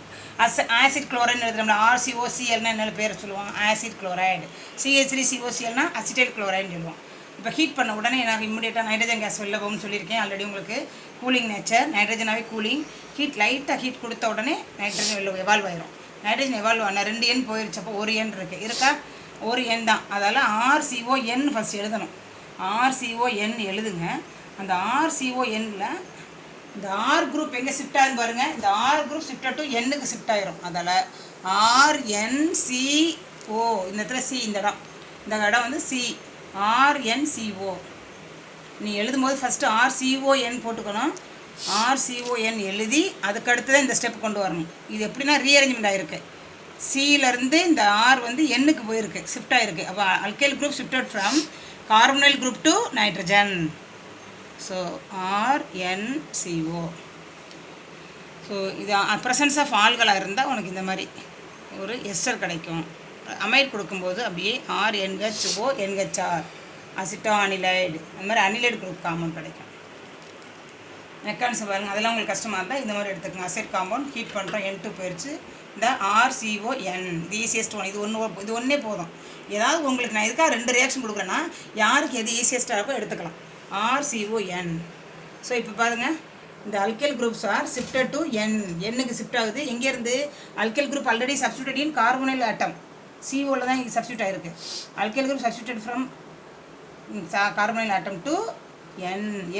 Acid chloride எழுதுறோம்னா RCOCLனா என்ன பேர் சொல்லுவாங்க, acid chloride. CH3COCLனா acetyl குளோரைடுன்னு சொல்லுவோம். இப்போ heat பண்ண உடனே எனக்கு இம்மிடியேட்டாக நைட்ரஜன் கேஸ் வெளில போகும்னு சொல்லியிருக்கேன் ஆல்ரெடி உங்களுக்கு. கூலிங் நேச்சர், நைட்ரஜனாகவே கூலிங். ஹீட் லைட்டாக ஹீட் கொடுத்த உடனே நைட்ரஜன் வெளில எவால்வ் ஆயிரும். நைட்ரஜன் எவால்வ் ஆனால் 2 எண் போயிருச்சப்போ 1 எண் இருக்கா, 1 எண் தான். அதால் RCON ஃபஸ்ட் எழுதணும். RCON எழுதுங்க. அந்த RCONல இந்த ஆர் குரூப் எங்கே ஷிஃப்ட் ஆகுன்னு பாருங்கள். இந்த ஆர் குரூப் ஷிஃப்ட் டு எண்ணுக்கு ஷிஃப்ட் ஆயிரும். அதால் RNCO இந்த இடத்துல சி, இந்த இடம் வந்து சி, RNCO. நீ எழுதும்போது ஃபஸ்ட்டு RCON போட்டுக்கணும். RCON எழுதி அதுக்கடுத்து தான் இந்த ஸ்டெப் கொண்டு வரணும். இது எப்படின்னா ரீஅரேஞ்ச்மெண்ட் ஆகிருக்கு. சியிலேருந்து இந்த ஆர் வந்து எண்ணுக்கு போயிருக்கு, ஷிஃப்ட் ஆகிருக்கு. அப்போ alkyl group shifted from carbonyl group to nitrogen. So RNCO. So இது ப்ரெசன்ஸ் ஆஃப் ஆல்களாக இருந்தால் உனக்கு இந்த மாதிரி ஒரு எஸ்டர் கிடைக்கும். அமைட் கொடுக்கும்போது அப்படியே RNHO NHR அசிட்டோ அனிலைடு, அந்த மாதிரி அனிலைடு குரூப் காம்பவுண்ட் கிடைக்கும். மெக்கானிசம் பாருங்கள், அதெல்லாம் உங்களுக்கு கஷ்டமாக இருந்தால் இந்த மாதிரி எடுத்துக்கோங்க. அசைட் காம்பவுண்ட் ஹீட் பண்ணுறோம், N2 போயிடுச்சு. இந்த RCON இது ஈஸியஸ்ட் ஒன். இது ஒன்றே போதும். ஏதாவது உங்களுக்கு நான் இதுக்காக 2 ரியாக்ஷன் கொடுக்குறேன்னா யாருக்கு எது ஈஸியஸ்ட்டாக இருக்கோ எடுத்துக்கலாம். RCON. ஸோ இப்போ பாருங்கள், இந்த alkyl groups are shifted to எண்ணுக்கு ஷிஃப்ட் ஆகுது. எங்கேருந்து? Alkyl group already substituted in carbonyl atom, CO தான் இங்கே சப்ஸ்டியூட் ஆகிருக்கு. Alkyl group substituted from carbonyl atom to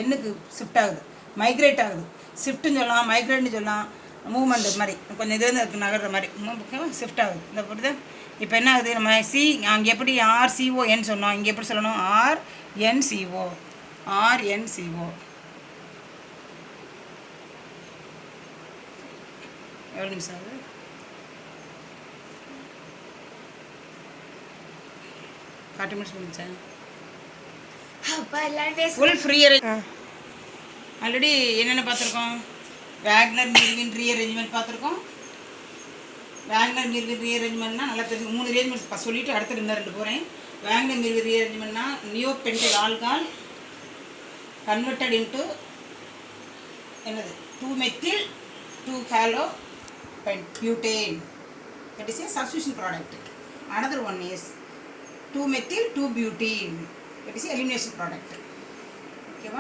எண்ணுக்கு ஷிஃப்ட் ஆகுது, மைக்ரேட் ஆகுது. ஷிஃப்ட்டுன்னு சொல்லலாம், மைக்ரேட்னு சொல்லலாம், மூவ்மெண்ட் மாதிரி கொஞ்சம் இதுலேருந்து நகர்ற மாதிரி முக்கியமாக ஷிஃப்ட் ஆகுது. இந்த பொறுத்து இப்போ என்ன ஆகுது, நம்ம அங்கே எப்படி RCON சொன்னோம், இங்கே எப்படி சொல்லணும்? RNCO. எவ்வளோ நிமிஷம் ஆகுது? 40 மினிட்ஸ் முடிச்சேன். ஃபுல் ஃப்ரீ ஆல்ரெடி என்னென்ன பார்த்துருக்கோம்? வேக்னர் மீர்வின் ரீஅரேஞ்ச்மெண்ட் பார்த்துருக்கோம். வேக்னர் மீர்வின் ரீஅரேஞ்ச்மெண்ட்னா நல்லா தெரிஞ்சு 3 ரீஅரேஞ்ச்மெண்ட்ஸ் சொல்லிவிட்டு அடுத்து 2 போகிறேன். வேக்னர் மீர்வின் ரீஅரேஞ்ச்மெண்ட்னா நியோபென்டைல் ஆல்கஹால் கன்வெர்டட் இன்டு என்னது 2-methyl 2-halobutane. That is a substitution product. Another one is 2-methyl 2-butene. That is a elimination product. Okay,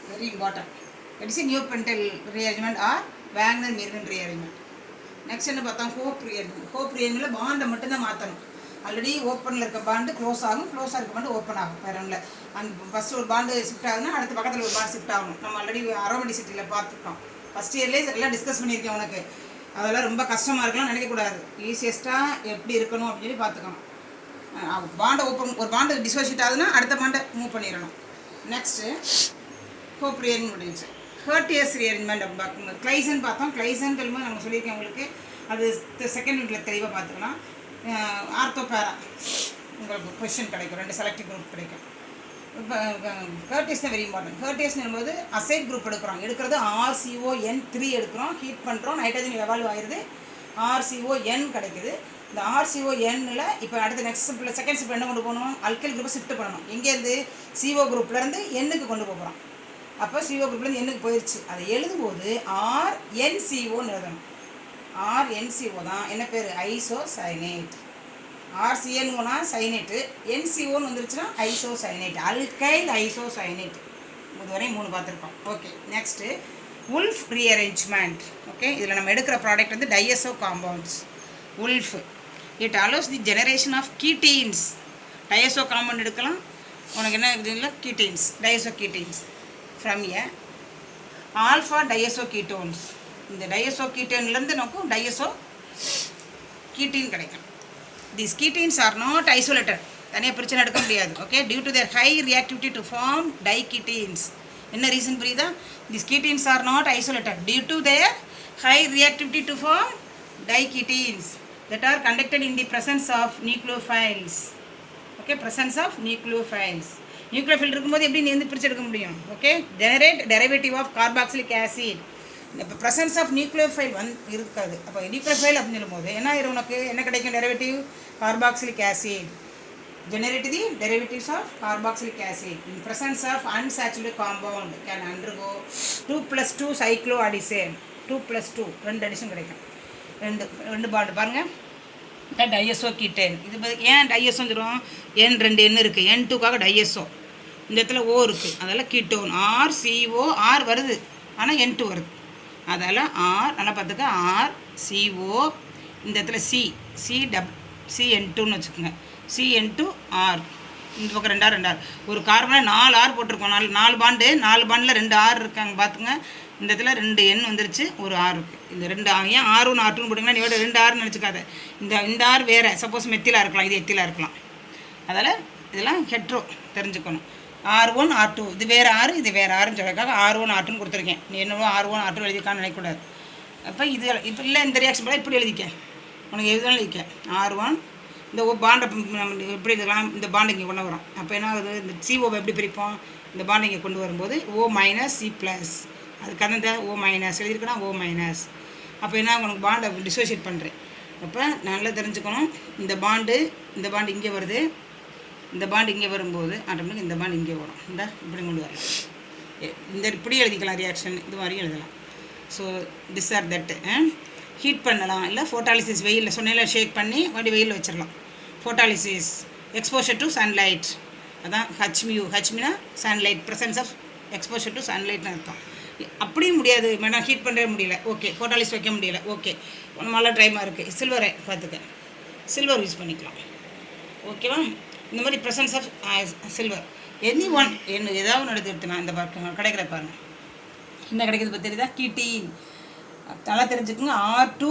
very important. That is a neopentyl rearrangement or Wagner-Mirvin rearrangement. Next என்ன பார்த்தோம்? Hope rearrangement. Hope rearrangementல பாண்டை மட்டும்தான் மாற்றணும். Already ஓப்பனில் இருக்க bond close ஆகும், க்ளோஸாக இருக்க bond open ஆகும். வேற இல்லை. அந்த ஃபஸ்ட்டு ஒரு பாண்டு ஷிஃப்ட் ஆகுதுன்னா அடுத்த பக்கத்தில் ஒரு பாண்டு ஷிஃப்ட் ஆகணும். நம்ம ஆல்ரெடி அரோமெடிசிட்டியில் பார்த்துருக்கோம். ஃபஸ்ட் இயர்லேயே எல்லாம் டிஸ்கஸ் பண்ணியிருக்கேன் உனக்கு. அதெல்லாம் ரொம்ப கஷ்டமாக இருக்கலாம் நினைக்கக்கூடாது. ஈஸியஸ்ட்டாக எப்படி இருக்கணும் அப்படின்னு சொல்லி பார்த்துக்கணும். பாண்டை ஒரு பாண்டு டிஸ்வர்ஷிட் ஆகுதுன்னா அடுத்த பாண்டை மூவ் பண்ணிடணும். நெக்ஸ்ட்டு ஹோப் ரீஅரேஞ்ச்மெண்ட் முடிஞ்சு. ஹர்டியஸ் ரீஅரேஞ்ச்மெண்ட் அப்படின்னு பார்க்கும்போது கிளைசன் பார்த்தோம். கிளைசன் சொல்லும்போது நம்ம சொல்லியிருக்கேன் உங்களுக்கு, அது செகண்ட் வீட்டில் தெளிவாக பார்த்துக்கலாம். ஆர்த்தோபேரா உங்களுக்கு கொஷின் கிடைக்கும், 2 செலக்டிவ் குரூப் கிடைக்கும். இப்போ ஹர்டியஸ் தான் வெரி இம்பார்ட்டன்ட். ஹர்டியஸ்னு வரும்போது அசைட் குரூப் எடுக்கிறது RCON3 எடுக்கிறோம், ஹீட் பண்ணுறோம், நைட்ரஜன் எவால்வ் ஆயிடுது, RCON கிடைக்குது. இந்த RCONல இப்போ அடுத்த நெக்ஸ்ட் ஸ்டெப்பில் செகண்ட் ஸ்டெப் என்ன கொண்டு போகணும்? அல்கைல் குரூப்பை ஷிஃப்ட் பண்ணணும். எங்கேருந்து? CO குரூப்லேருந்து Nக்கு கொண்டு போகிறோம். அப்போ CO குரூப்லேருந்து Nக்கு போயிடுச்சு. அதை எழுதும்போது RNCOன்னு எழுதணும். RNCO தான் என்ன பேர்? ஐசோசைனேட். RCNOனா சைனேட்டு, NCOன்னு வந்துருச்சுன்னா ஐசோசைனேட், அல்கைல் ஐசோசைனேட். இதுவரை 3 பார்த்துருக்கோம். Okay, next Wolff rearrangement. Okay, இதில் நம்ம எடுக்கிற ப்ராடக்ட் வந்து diazo compounds. Wolff it allows the generation of ketenes. Diazo compound எடுக்கலாம், உனக்கு என்ன இருக்குதுங்களா? Ketenes, diazo ketenes from a alpha diazo ketones. இந்த டைஎஸ்ஓ கீட்டோன்லேருந்து நமக்கு டைஎஸ்ஓ கீட்டீன் கிடைக்கும். These ketones are not isolated. தனியாக பிரச்சனை எடுக்க முடியாது. Okay, due to their high reactivity to form diketones. என்ன ரீசன் புரியுதா? These ketones are not isolated due to their high reactivity to form diketones that are conducted in the presence of nucleophiles. Okay, presence of nucleophiles. Nucleophile இருக்கும்போது எப்படி நீ வந்து பிரித்து எடுக்க முடியும்? Okay, generate derivative of carboxylic acid. இப்போ presence of nucleophile இருக்காது. அப்போ நியூக்ளியோஃபைல் அப்படின்னு சொல்லும்போது என்ன ஆயிரும்? உனக்கு என்ன கிடைக்கும்? Derivative carboxylic acid. Generate the derivatives of carboxylic acid in presence of unsaturated compound can undergo 2+2 cycloaddition. 2+2 2 addition கிடைக்கும். ரெண்டு பாண்ட் பாருங்க. டைஎஸ்ஓ கீட்டேன். இது ஏன் டைஎஸ்ஓன்னு சொல்லுவோம்? N2 N இருக்குது, N2க்காக டைஎஸ்ஓ. இந்த இடத்துல O இருக்குது, அதெல்லாம் கீட்டோன். RCO R வருது, ஆனால் N2 வருது. அதால் R நல்லா பார்த்துக்க. RCO இந்த இடத்துல CN2ன்னு வச்சுக்கோங்க. CN2R இந்த பக்கம் 2 R ஒரு கார்பனில் 4 R போட்டிருக்கோம். 4 பாண்டு, 4 பாண்டில் 2 R இருக்காங்க பார்த்துங்க. இந்த இடத்துல 2 N வந்துருச்சு, ஒரு R இருக்குது. இந்த 2 ஏன் R1 R2ன்னு போட்டிங்கன்னா நீ இதோட 2 Rன்னு நினச்சிக்காத. இந்த R வேறு, சப்போஸ் மெத்திலாக இருக்கலாம், இது எத்திலாக இருக்கலாம். அதால் இதெல்லாம் ஹெட்ரோ தெரிஞ்சுக்கணும். R1 R2 இது வேறு R, இது வேறு Rன்னு சொல்லியிருக்காங்க. R1 R2ன்னு கொடுத்துருக்கேன். நீ என்னவோ R1 R2 எழுதிக்கான்னு நினைக்கக்கூடாது. அப்போ இது இப்போ இல்லை, இந்த ரியாக்ஷன் போல இப்படி எழுதிக்க, உனக்கு எதுவும் எழுதிக்க. R1 இந்த பாண்டை எப்படி எழுதலாம்? இந்த பாண்டை இங்கே கொண்டு வரோம். அப்போ என்ன ஆகுது? இந்த CO எப்படி பிரிப்போம்? இந்த பாண்டை இங்கே கொண்டு வரும்போது O- C+, அதுக்கு அந்த O- எழுதியிருக்கனா O-. அப்போ என்ன உனக்கு பாண்டை டிசோசியேட் பண்ணுறேன். அப்போ நல்லா தெரிஞ்சுக்கணும், இந்த பாண்டு இங்கே வருது, இந்த பாண்டு இங்கே வரும்போது ஆட்டோமேட்டிக் இந்த பாண்டு இங்கே வரும். இந்த இப்படி கொண்டு வரலாம், இந்த இப்படி எழுதிக்கலாம், ரியாக்ஷன் இது மாதிரி எழுதலாம். So this are that. Heat பண்ணலாம், இல்லை ஃபோட்டாலிசிஸ் வெயிலில் சொன்னையில ஷேக் பண்ணி மறுபடி வெயிலில் வச்சிடலாம். ஃபோட்டாலிசிஸ் எக்ஸ்போஷர் டு சன்லைட், அதான் ஹச்மியூ. ஹச்மினா sunlight, presence of exposure to சன்லைட்னு அர்த்தம். அப்படியும் முடியாது மேடம், ஹீட் பண்ணவே முடியல, ஓகே. ஃபோட்டாலிஸ் வைக்க முடியல, ஓகே. மழை டைமாக இருக்குது, சில்வரை பார்த்துக்க, சில்வர் யூஸ் பண்ணிக்கலாம், ஓகேவா? இந்த மாதிரி presence of silver any one என்ன ஏதாவது ஒன்று எடுத்துனா இந்த கிடைக்கிற பாருங்கள், என்ன கிடைக்கிது பற்றி தெரியுதா? கீட்டீன். நல்லா தெரிஞ்சுக்குங்க. R2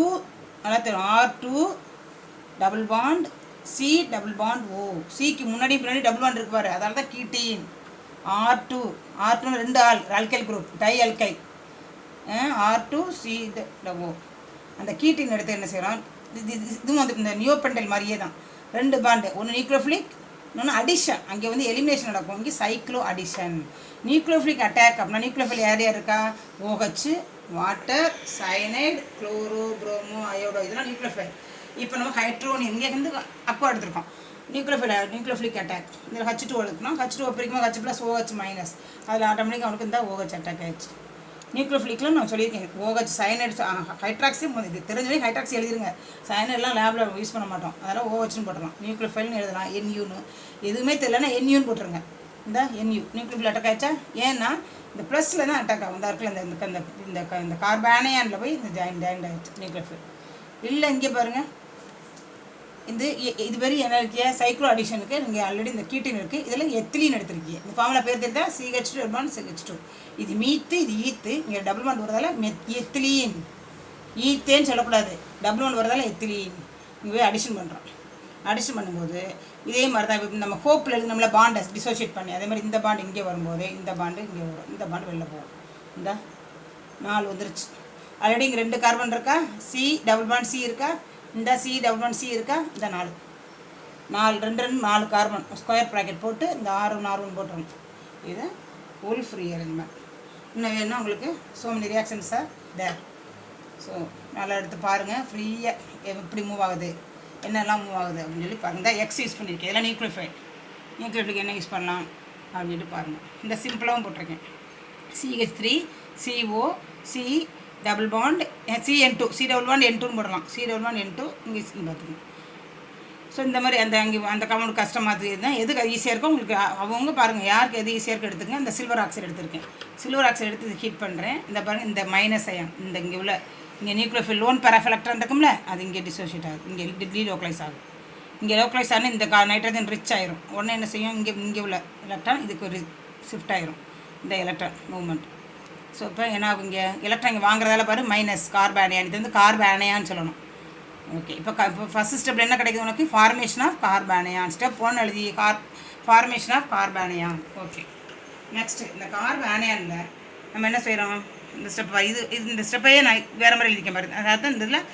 நல்லா தெரியும், R2 double bond C double bond O. சிக்கு முன்னாடி பின்னாடி டபுள் பாண்ட் இருக்கு பாரு, அதனால தான் ketene. R2 2 alkyl group, dialkyl. R2 C O. அந்த கீட்டீன் எடுத்து என்ன செய்கிறோம், இதுவும் வந்து இந்த நியோபெண்டல் மாதிரியே தான். 2 பாண்டு, ஒன்று நியூக்ளியோஃபிலிக், இன்னொன்று அடிஷன். அங்கே வந்து எலிமினேஷன் நடக்கும், இங்கே சைக்ளோ அடிஷன். நியூக்ளியோஃபிலிக் அட்டாக் அப்படின்னா நியூக்ளியோஃபில் யார் யார் இருக்கா? OH, water, cyanide, chloro, promo, iodo, இதெல்லாம் நியூக்ளியோஃபைல். இப்போ நம்ம ஹைட்ரோனியம் இங்கே வந்து அப்போ எடுத்துருக்கோம். நியூக்ளியோஃபிலிக் அட்டாக் இதில் H2 எடுக்கணும். H2 பிரிக்கும்போது H + OH மைனஸ், அதில் ஆட்டோமேட்டிக் அவனுக்கு இந்த OH அட்டாக் ஆகிடுச்சு. நியூக்ளியோஃபிலிக்கில் நான் சொல்லியிருக்கேன், OH சயனைடு ஹைட்ராக்சி, இது தெரிஞ்சவங்க ஹைட்ராக்சி எழுதிருங்க. சயனைடெலாம் லேபில் யூஸ் பண்ண மாட்டோம், அதெல்லாம் OHன்னு போட்டுடலாம். நியூக்ளியோஃபைல்னு எழுதலாம், NUன்னு. எதுவுமே தெரியலன்னா NUன்னு போட்டுருங்க. இந்த NU நியூக்ளியோஃபில் அட்டாக் ஆகிடுச்சா? ஏன்னா இந்த ப்ளஸில் தான் அட்டாக் ஆகும். இந்த இருக்குல்ல இந்த கார்பானியானில் போய் இந்த ஜாயிண்ட் ஆகிடுச்சு நியூக்ளியோஃபில். இல்லை இங்கே பாருங்கள், இது பேர் என்ன இருக்கியா? சைக்ளோ அடிஷனுக்கு நீங்கள் ஆல்ரெடி இந்த கீட்டின் இருக்குது, இதில் எத்திலீன் எடுத்துருக்கீங்க. இந்த ஃபார்முலா பேர் தெரிஞ்சா CH2 டபுள் CH2. இது மீத்து, இது ஈத்து, இங்கே டபுள் பாண்ட் வரதால எத்திலீன். ஈத்தேன்னு சொல்லக்கூடாது, டபுள் பாண்ட் வரதால எத்திலீன். இங்கே அடிஷன் பண்ணுறோம். அடிஷன் பண்ணும்போது இதே மாதிரி தான் நம்ம ஹோப்பில் எழுதி நம்மளை பாண்டை டிசோசியேட் பண்ணி, அதே மாதிரி இந்த பாண்டு இங்கே வரும்போது இந்த பாண்டு இங்கே வரும், இந்த பாண்டு வெளில போகும். இந்த 4 வந்துருச்சு. ஆல்ரெடி இங்கே 2 கார்பன் இருக்கா, C டபுள் பாண்ட் C இருக்கா, இந்த C டபுள் பாண்ட் C இருக்கா, இந்த 4 2 4 கார்பன் ஸ்கொயர் ப்ராக்கெட் போட்டு இந்த R1 போட்டுருணும். இது ஃபுல் ஃப்ரீ அரேஞ்ச்மெண்ட். இன்னும் வேணும்னா உங்களுக்கு so many reactions are there. So நல்லா எடுத்து பாருங்கள், ஃப்ரீயாக எப்படி மூவ் ஆகுது, என்னெல்லாம் மூவ் ஆகுது அப்படின்னு சொல்லி பாருங்கள். எக்ஸ் யூஸ் பண்ணியிருக்கேன், இதெல்லாம் நியூக்ளியோஃபைல் என்ன யூஸ் பண்ணலாம் அப்படின்னு சொல்லி பாருங்கள். இந்த சிம்பிளாகவும் போட்டிருக்கேன், CH3 CO C double bond CN2 C double bond N2ன்னு போடலாம். C டபுள் பாண்ட் N2 இங்கே பார்த்துக்கணும். ஸோ இந்த மாதிரி அந்த கமெண்ட் கஷ்டமாக இருந்தால் எதுக்கு ஈஸியாக இருக்கும் உங்களுக்கு அவங்க பாருங்கள், யாருக்கு எது ஈஸியாக இருக்குது எடுத்துங்க. இந்த சில்வர் ஆக்சைடு எடுத்திருக்கேன், சில்வர் ஆக்சைடு எடுத்து ஹீட் பண்ணுறேன். இந்த பாருங்கள், இந்த மைனஸ் அயன் இந்த இங்கே உள்ள இங்கே நியூக்ளியோஃபில் லோன் பேராஃபெலக்ட்ரான் இருக்கும்ல, அது இங்கே டிசோசியேட் ஆகுது, இங்கே டீலோக்கலைஸ் ஆகும். இங்கே லோக்கலைஸ் ஆனால் இந்த நைட்ரஜன் ரிச் ஆயிரும். உடனே என்ன செய்யும், இங்கே உள்ள எலக்ட்ரான் இதுக்கு ஒரு ஷிஃப்ட் ஆயிரும், இந்த எலக்ட்ரான் மூவ்மெண்ட். ஸோ இப்போ என்ன ஆகும், இங்கே எலக்ட்ரான் இங்கே வாங்குறதால பாரு மைனஸ் கார்பானியான், இது வந்து கார்பானியான்னு சொல்லணும். ஓகே, இப்போ ஃபஸ்ட் ஸ்டெப்பில் என்ன கிடைக்குது உனக்கு, ஃபார்மேஷன் ஆஃப் கார்பானியான். ஸ்டெப் 1 எழுதி formation of carbanion. Okay, next இந்த கார்பானியானில் நம்ம என்ன செய்கிறோம், இந்த ஸ்டெப் இந்த ஸ்டெப்பையே நான் வேறு மாதிரி எழுதிக்க பாருங்க. அதாவது இந்த இதில்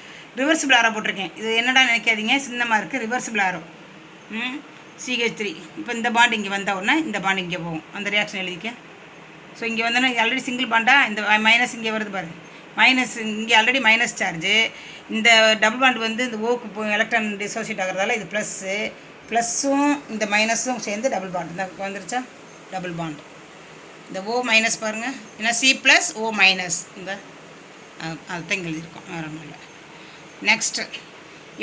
ரிவர்சிபிள் ஆரோ போட்டிருக்கேன். இது என்னடா நினைக்காதீங்க, சின்னமாக இருக்குது, ரிவர்சிபிள் ஆரோ. CH3 இப்போ இந்த பாண்டு இங்கே வந்த உடனே இந்த பாண்டு இங்கே போகும், அந்த ரியாக்ஷன் எழுதிக்க. ஸோ இங்கே வந்தோன்னா ஆல்ரெடி சிங்கிள் பாண்டா, இந்த மைனஸ் இங்கே வருது பாரு, மைனஸ் இங்கே ஆல்ரெடி மைனஸ் சார்ஜு. இந்த டபுள் பாண்ட் வந்து இந்த ஓக்கு எலக்ட்ரான் டிசோசியேட் ஆகிறதால இது ப்ளஸ்ஸும் இந்த மைனஸும் சேர்ந்து டபுள் பாண்ட் இந்த வந்துருச்சா, டபுள் பாண்ட். இந்த O மைனஸ் பாருங்கள், ஏன்னா C+O-, இந்த அதுதான் இங்கே எழுதியிருக்கோம், வேறு ஒன்றும் இல்லை. நெக்ஸ்ட்டு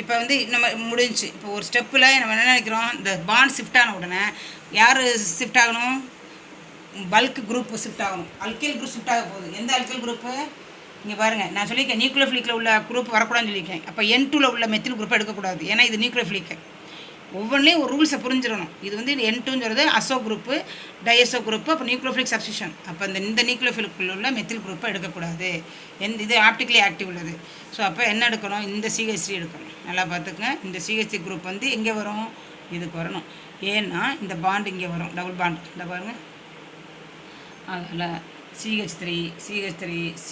இப்போ வந்து நம்ம முடிஞ்சு. இப்போ ஒரு ஸ்டெப்பில் நம்ம என்ன நினைக்கிறோம், இந்த பாண்ட் ஷிஃப்ட் ஆன உடனே யார் ஷிஃப்ட் ஆகணும், பல்க் குரூப் ஷிஃப்ட் ஆகணும். அல்கைல் குரூப் ஷிஃப்ட் ஆக போகுது. எந்த அல்கைல் குரூப்பு இங்கே பாருங்கள், நான் சொல்லியிருக்கேன் நியூக்ளியோஃபிலிக்கில் உள்ள குரூப் வரக்கூடாதுன்னு சொல்லியிருக்கேன். அப்போ N2ல் உள்ள மெத்தில் குரூப்பை எடுக்கக்கூடாது, ஏன்னா இது நியூக்ளியோஃபிலிக்கு. ஒவ்வொன்றையும் ஒரு ரூல்ஸை புரிஞ்சிடணும். இது வந்து N2ங்கிறது அசோ குரூப்பு, டைஎஸ்ஓ குரூப்பு, அப்போ நியூக்ளியோஃபிலிக் சப்ஸ்டிஷன். அப்போ இந்த நியூக்ளியோஃபிலிக்குள்ள உள்ள மெத்தில் குரூப்பை எடுக்கக்கூடாது. இது ஆப்டிக்கலி ஆக்டிவ் உள்ளது. ஸோ அப்போ என்ன எடுக்கணும், இந்த CH3 எடுக்கணும். நல்லா பார்த்துக்குங்க, இந்த CH3 குரூப் வந்து எங்கே வரும், இதுக்கு வரணும். ஏன்னா இந்த பாண்ட் இங்கே வரும், டபுள் பாண்ட். இந்த பாருங்கள், அதில் CH3 C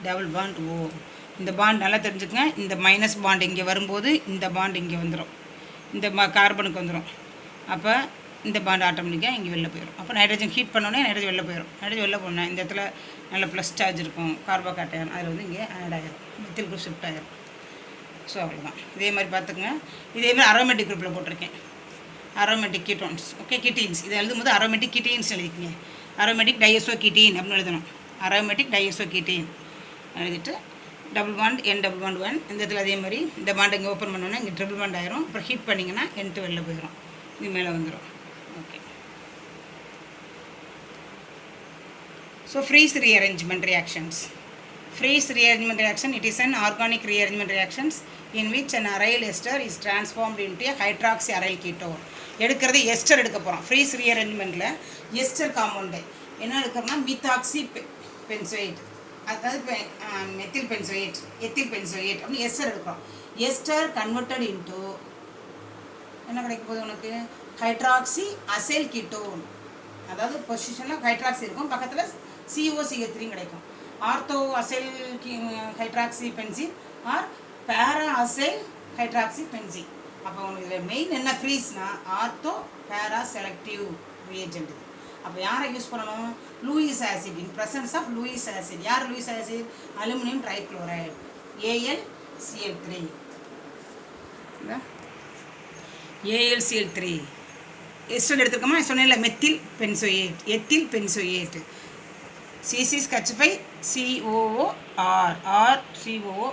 double bond O. இந்த பாண்ட் நல்லா தெரிஞ்சுக்கங்க. இந்த மைனஸ் பாண்ட் இங்கே வரும்போது இந்த பாண்ட் இங்கே வந்துடும், இந்த கார்பனுக்கு வந்துடும். அப்போ இந்த பாண்ட் ஆட்டோமேட்டிக்காக இங்கே வெளில போயிடும். அப்போ நைட்ரஜன் ஹீட் பண்ணோன்னே நைட்ரஜன் வெளில போயிடும். நைட்ரஜன் வெளில போனால் இந்த இடத்துல நல்ல ப்ளஸ் சார்ஜ் இருக்கும், கார்போகேட்டையான், அதில் வந்து இங்கே ஆட் ஆகிடும், மெத்தில் குரூப் ஷிஃப்ட் ஆகிடும். ஸோ அவ்வளோதான். இதே மாதிரி பார்த்துக்குங்க. இதே மாதிரி அரோமேட்டிக் குரூப்பில் போட்டிருக்கேன், அரோமேட்டிக் கீட்டோன்ஸ். ஓகே, கிட்டீன்ஸ் இதை எழுதும்போது அரோமேட்டிக் கிட்டீன்ஸ் எழுதிக்கங்க. அரோமேட்டிக் டைஎஸ்ஓ கிட்டீன் அப்படின்னு எழுதணும். அரோமேட்டிக் டைஎஸ்ஓ கிட்டீன் எழுதிட்டு டபுள் பாண்ட் N1 இந்த இடத்துல அதே மாதிரி இந்த பாண்ட் இங்கே ஓப்பன் பண்ணோன்னா இங்கே ட்ரிபிள் பாண்ட் ஆயிரும். அப்புறம் ஹீட் பண்ணிங்கன்னா N2 வெளில போயிடும், இது மேலே வந்துடும். Okay, so freeze rearrangement reactions. Freeze rearrangement reaction, it is an organic rearrangement reactions in which an aryl ester is transformed into a hydroxy aryl ketone. எடுக்கிறது எஸ்டர் எடுக்க போகிறோம். ஃப்ரீஸ் ரீஅரேஞ்ச்மெண்ட்டில் எஸ்டர் காம்பவுண்டு என்ன எடுக்கிறோம்னா மீத்தாக்சி பென்சோயேட், அதாவது methyl benzoate, ethyl benzoate அப்படின்னு ester எடுக்கிறோம். Ester converted into என்ன கிடைக்க போகுது உனக்கு? Hydroxy acyl ketone. அதாவது பொசிஷனில் ஹைட்ராக்சி இருக்கும், பக்கத்தில் COCH3 கிடைக்கும். Ortho acyl hydroxy benzene or para acyl hydroxy benzene. அப்போ உங்களுக்கு இதில் மெயின் என்ன ஃப்ரீஸ்னா ஆர்த்தோ பேரா செலக்டிவ் ரியேஜென்ட். அப்போ யாரை யூஸ் பண்ணணும்? Lewis acid. In presence of Lewis acid. யார் Lewis acid? Aluminium trichloride AlCl3. AlCl3 ester எடுத்துருக்கோமா? சொன்னேன்ல methyl benzoate, ethyl benzoate. CH5 COOR COO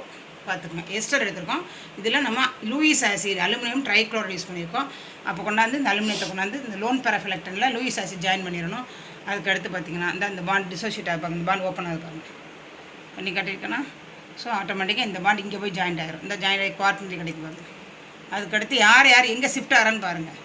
பார்த்துக்கோங்க. எஸ்டர் எடுத்துருக்கோம். இதில் நம்ம Lewis acid aluminium trichloride use பண்ணியிருக்கோம். அப்போ கொண்டாந்து இந்த அலுமினியத்தை கொண்டாந்து இந்த லோன் பேராஃபிலக்டனில் லூயிஸ் ஆசிட் ஜாயின் பண்ணிடணும். அதுக்கு அடுத்து பார்த்திங்கன்னா இந்த பாண்ட் டிசோசியேட் ஆகிப்பாங்க, இந்த பாண்ட் ஓப்பன் ஆகிருப்பாங்க பண்ணி காட்டியிருக்கேன்னா. ஸோ ஆட்டோமேட்டிக்காக இந்த பாண்ட் இங்கே போய் ஜாயிண்ட் ஆகிரும். இந்த ஜாயிண்ட் ஆகி குவார்டர்லி கிடைக்கும். அதுக்கடுத்து யார் எங்கே ஷிஃப்ட் ஆகிறான்னு பாருங்கள்.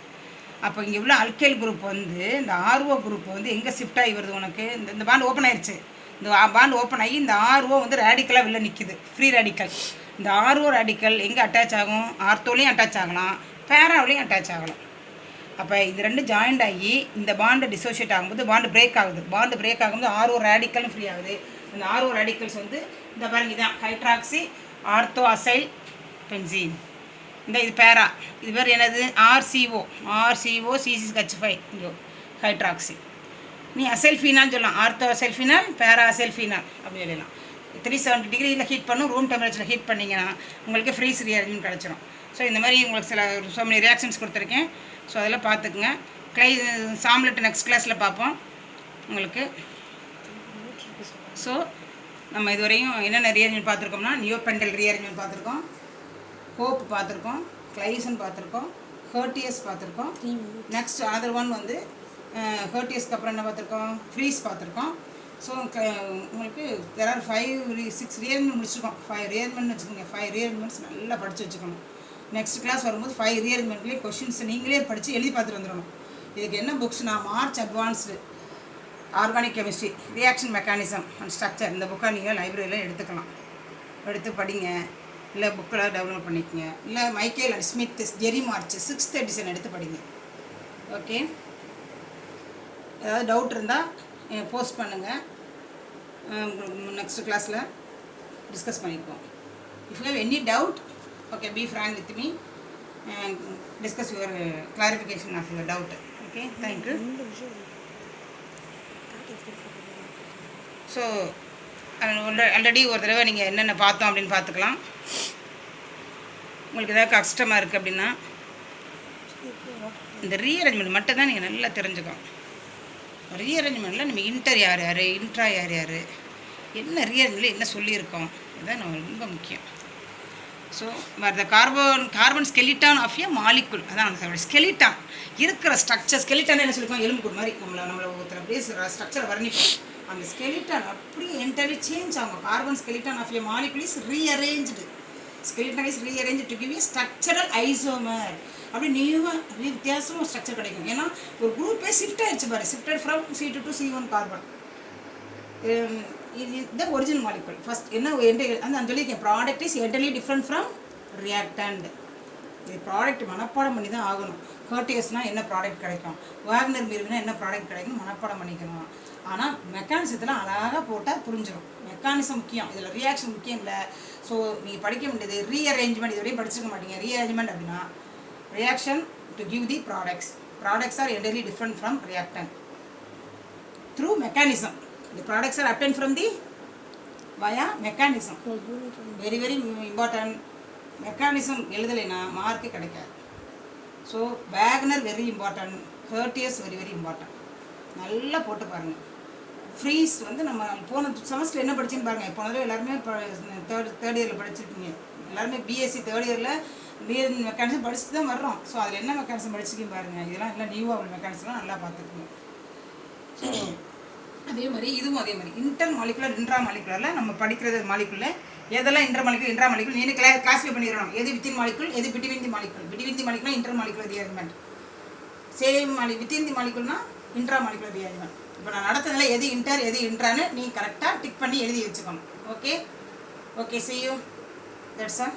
அப்போ இங்கே உள்ள அல்கைல் குரூப் வந்து இந்த RO குரூப் வந்து எங்கே ஷிஃப்ட் ஆகி வருது உனக்கு? இந்த பாண்ட் ஓப்பன் ஆயிடுச்சு. இந்த பாண்ட் ஓப்பன் ஆகி இந்த RO வந்து ரேடிக்கலாக வெளில நிற்கிது, ஃப்ரீ ரேடிக்கல். இந்த RO ரேடிக்கல் எங்கே அட்டாச் ஆகும்? ஆர்த்தோலையும் அட்டாச் ஆகலாம், பேராவிலையும் அட்டாச் ஆகலாம். அப்போ இது ரெண்டு ஜாயிண்ட் ஆகி இந்த பாண்டு டிசோசியேட் ஆகும்போது பாண்டு பிரேக் ஆகுது. பாண்டு பிரேக் ஆகும்போது RO ரேடிக்கலும் ஃப்ரீ ஆகுது. இந்த RO ரேடிக்கல்ஸ் வந்து இந்த பாருங்க, இதுதான் ஹைட்ராக்சி ஆர்த்தோ அசைல் பென்சீன். இந்த இது பேரா, இது பேர் என்னது? RCO CH5 இங்கே ஹைட்ராக்சி. நீ அசெல்ஃபீனான்னு சொல்லலாம், ஆர்த்தோ அசெல்ஃபீனால், பேரா அசெல்ஃபீனால் அப்படி சொல்லலாம். 370 டிகிரியில் ஹீட் பண்ணும், ரூம் டெம்பரேச்சரில் ஹீட் பண்ணிங்கன்னா உங்களுக்கு ஃப்ரீஸ் ரீஅரேஞ்ச்மெண்ட் கிடச்சிரும். ஸோ இந்த மாதிரி உங்களுக்கு so many ரியாக்ஷன்ஸ் கொடுத்துருக்கேன். ஸோ அதெல்லாம் பார்த்துக்குங்க. சாம்லெட் நெக்ஸ்ட் கிளாஸில் பார்ப்போம் உங்களுக்கு. ஸோ நம்ம இதுவரையும் என்னென்ன ரீஅரேஞ்ச்மெண்ட் பார்த்துருக்கோம்னா நியோபெண்டல் ரீஅரேஞ்ச்மெண்ட் பார்த்துருக்கோம், ஹோப் பார்த்துருக்கோம், கிளைசன் பார்த்துருக்கோம், ஹர்டியஸ் பார்த்துருக்கோம். நெக்ஸ்ட் அதர் ஒன் வந்து ஹர்டியஸ்க்கு அப்புறம் என்ன பார்த்துருக்கோம்? ஃப்ரீஸ் பார்த்துருக்கோம். ஸோ உங்களுக்கு there are 6 ரீஅரேஞ்ச்மெண்ட் முடிச்சிருக்கோம். 5 ரீஅரேஞ்ச்மெண்ட் வச்சுக்கோங்க. 5 ரீஅரேஞ்ச்மெண்ட்ஸ் நல்லா படித்து வச்சுக்கணும். நெக்ஸ்ட் கிளாஸ் வரும்போது 5 ரீஅரேஞ்ச்மெண்ட்லேயே கொஷின்ஸ் நீங்களே படித்து எழுதி பார்த்துட்டு வந்துடணும். இதுக்கு என்ன புக்ஸ்னா March advanced organic chemistry reaction mechanism and structure, இந்த புக்கை நீங்கள் லைப்ரரியில் எடுத்துக்கலாம், எடுத்து படிங்க. இல்லை புக்கில் டவுன்லோட் பண்ணிக்கோங்க. இல்லை Michael and Smith Jerry March 6th edition எடுத்து படிங்க. ஓகே, ஏதாவது டவுட் இருந்தால் போஸ்ட் பண்ணுங்கள், நெக்ஸ்ட் கிளாஸில் டிஸ்கஸ் பண்ணிக்குவோம். If you have any doubt, okay, be frank with me and discuss your clarification of your doubt. Okay, thank you. So already ஒரு தடவை நீங்கள் என்னென்ன பார்த்தோம் அப்படின்னு பார்த்துக்கலாம். உங்களுக்கு ஏதாவது கஷ்டமாக இருக்குது அப்படின்னா இந்த ரீஅரேஞ்ச்மெண்ட் மட்டும் தான் நீங்கள் நல்லா தெரிஞ்சுக்கணும். ரீஅரேஞ்ச்மெண்ட்டில் நம்ம இன்டர் யார் யார், இன்ட்ரா யார் யார், என்ன ரீஅரேஞ்ச்மெண்ட்டில் என்ன சொல்லியிருக்கோம், இதுதான் நம்ம ரொம்ப முக்கியம். So the carbon skeleton of a molecule, அதான் அந்த ஸ்கெலிட்டான் இருக்கிற ஸ்ட்ரக்சர். ஸ்கெலிட்டான் என்ன சொல்லியிருக்கோம்? எலும்புக்கூடு மாதிரி நம்மளை ஒருத்தர் அப்படியே ஸ்ட்ரக்சரை வர்ணிப்போம். அந்த ஸ்கெலிட்டான் அப்படியே என்டர்லி சேஞ்ச் ஆகும். Carbon skeleton of a molecule is rearranged. Skeleton is rearrange to give a structural isomer. அப்படி நியூவாக வித்தியாசமாக ஸ்ட்ரக்சர் கிடைக்கும். ஏன்னா ஒரு குரூப்பே ஷிஃப்ட் ஆகிடுச்சு பாரு, shifted from C2 to C1 carbon. இது ஒரிஜினல் மாலிகுல். ஃபஸ்ட் என்ன அந்த சொல்லியிருக்கேன், product is என்டர்லி different from reactant. இது ப்ராடக்ட் மனப்பாடம் பண்ணி தான் ஆகணும். ஹர்டியஸ்னால் என்ன ப்ராடக்ட் கிடைக்கும், வாக்னர் மீர்வினா என்ன ப்ராடக்ட் கிடைக்கும் மனப்பாடம் பண்ணிக்கணும். ஆனால் மெக்கானிசத்தில் அழகாக போட்டால் புரிஞ்சிடும். மெக்கானிசம் முக்கியம், இதில் ரியாக்ஷன் முக்கியம் இல்லை. ஸோ நீங்கள் படிக்க வேண்டியது ரீஅரேஞ்ச்மெண்ட். இதுவரையும் படிச்சிருக்க மாட்டீங்க. ரீஅரேஞ்ச்மெண்ட் அப்படின்னா reaction to give the products. Products are entirely different from reactant through mechanism. The products are obtained from the via mechanism. Very very important. Mechanism எழுதலைன்னா மார்க்கு கிடைக்காது. So Wagner very important, Curtius very very important. நல்லா போட்டு பாருங்கள். Freeze வந்து நம்ம போன semester என்ன படிச்சுன்னு பாருங்கள். போன தடவை எல்லாருமே தேர்ட் இயரில் படிச்சிருக்கீங்க. எல்லாருமே பிஎஸ்சி தேர்ட் இயரில் மெக்கானிசம் படிச்சுட்டு தான் வர்றோம். ஸோ அதில் என்ன மெக்கானிசம் படிச்சுக்கின்னு பாருங்கள். இதெல்லாம் எல்லாம் நியூவாக உள்ள மெக்கானிசம்லாம் நல்லா பார்த்துக்குங்க. ஸோ அதே மாதிரி இதுவும் அதே மாதிரி இன்டர் மாலிகுலர் இன்ட்ரா மாலிகுலரில் நம்ம படிக்கிறது மாலிகுலில் எதெல்லாம் இன்டர் மாலிகுலர் இன்ட்ரா மாலிகுலர் நீ கிளாஸிஃபை பண்ணிடணும். எது வித்தின் மாலிகுல், எது between the molecule. Between the molecular intermolecular rearrangement, same within the மாலிகுல்னா இன்ட்ரா மாலிகுலர் ரியாஜ்மெண்ட். இப்போ நான் நடத்துறதுல எது இன்டர் எது இன்ட்ரான்னு நீ கரெக்டாக டிக் பண்ணி எழுதி வச்சுக்கணும். Okay, see you. That's all.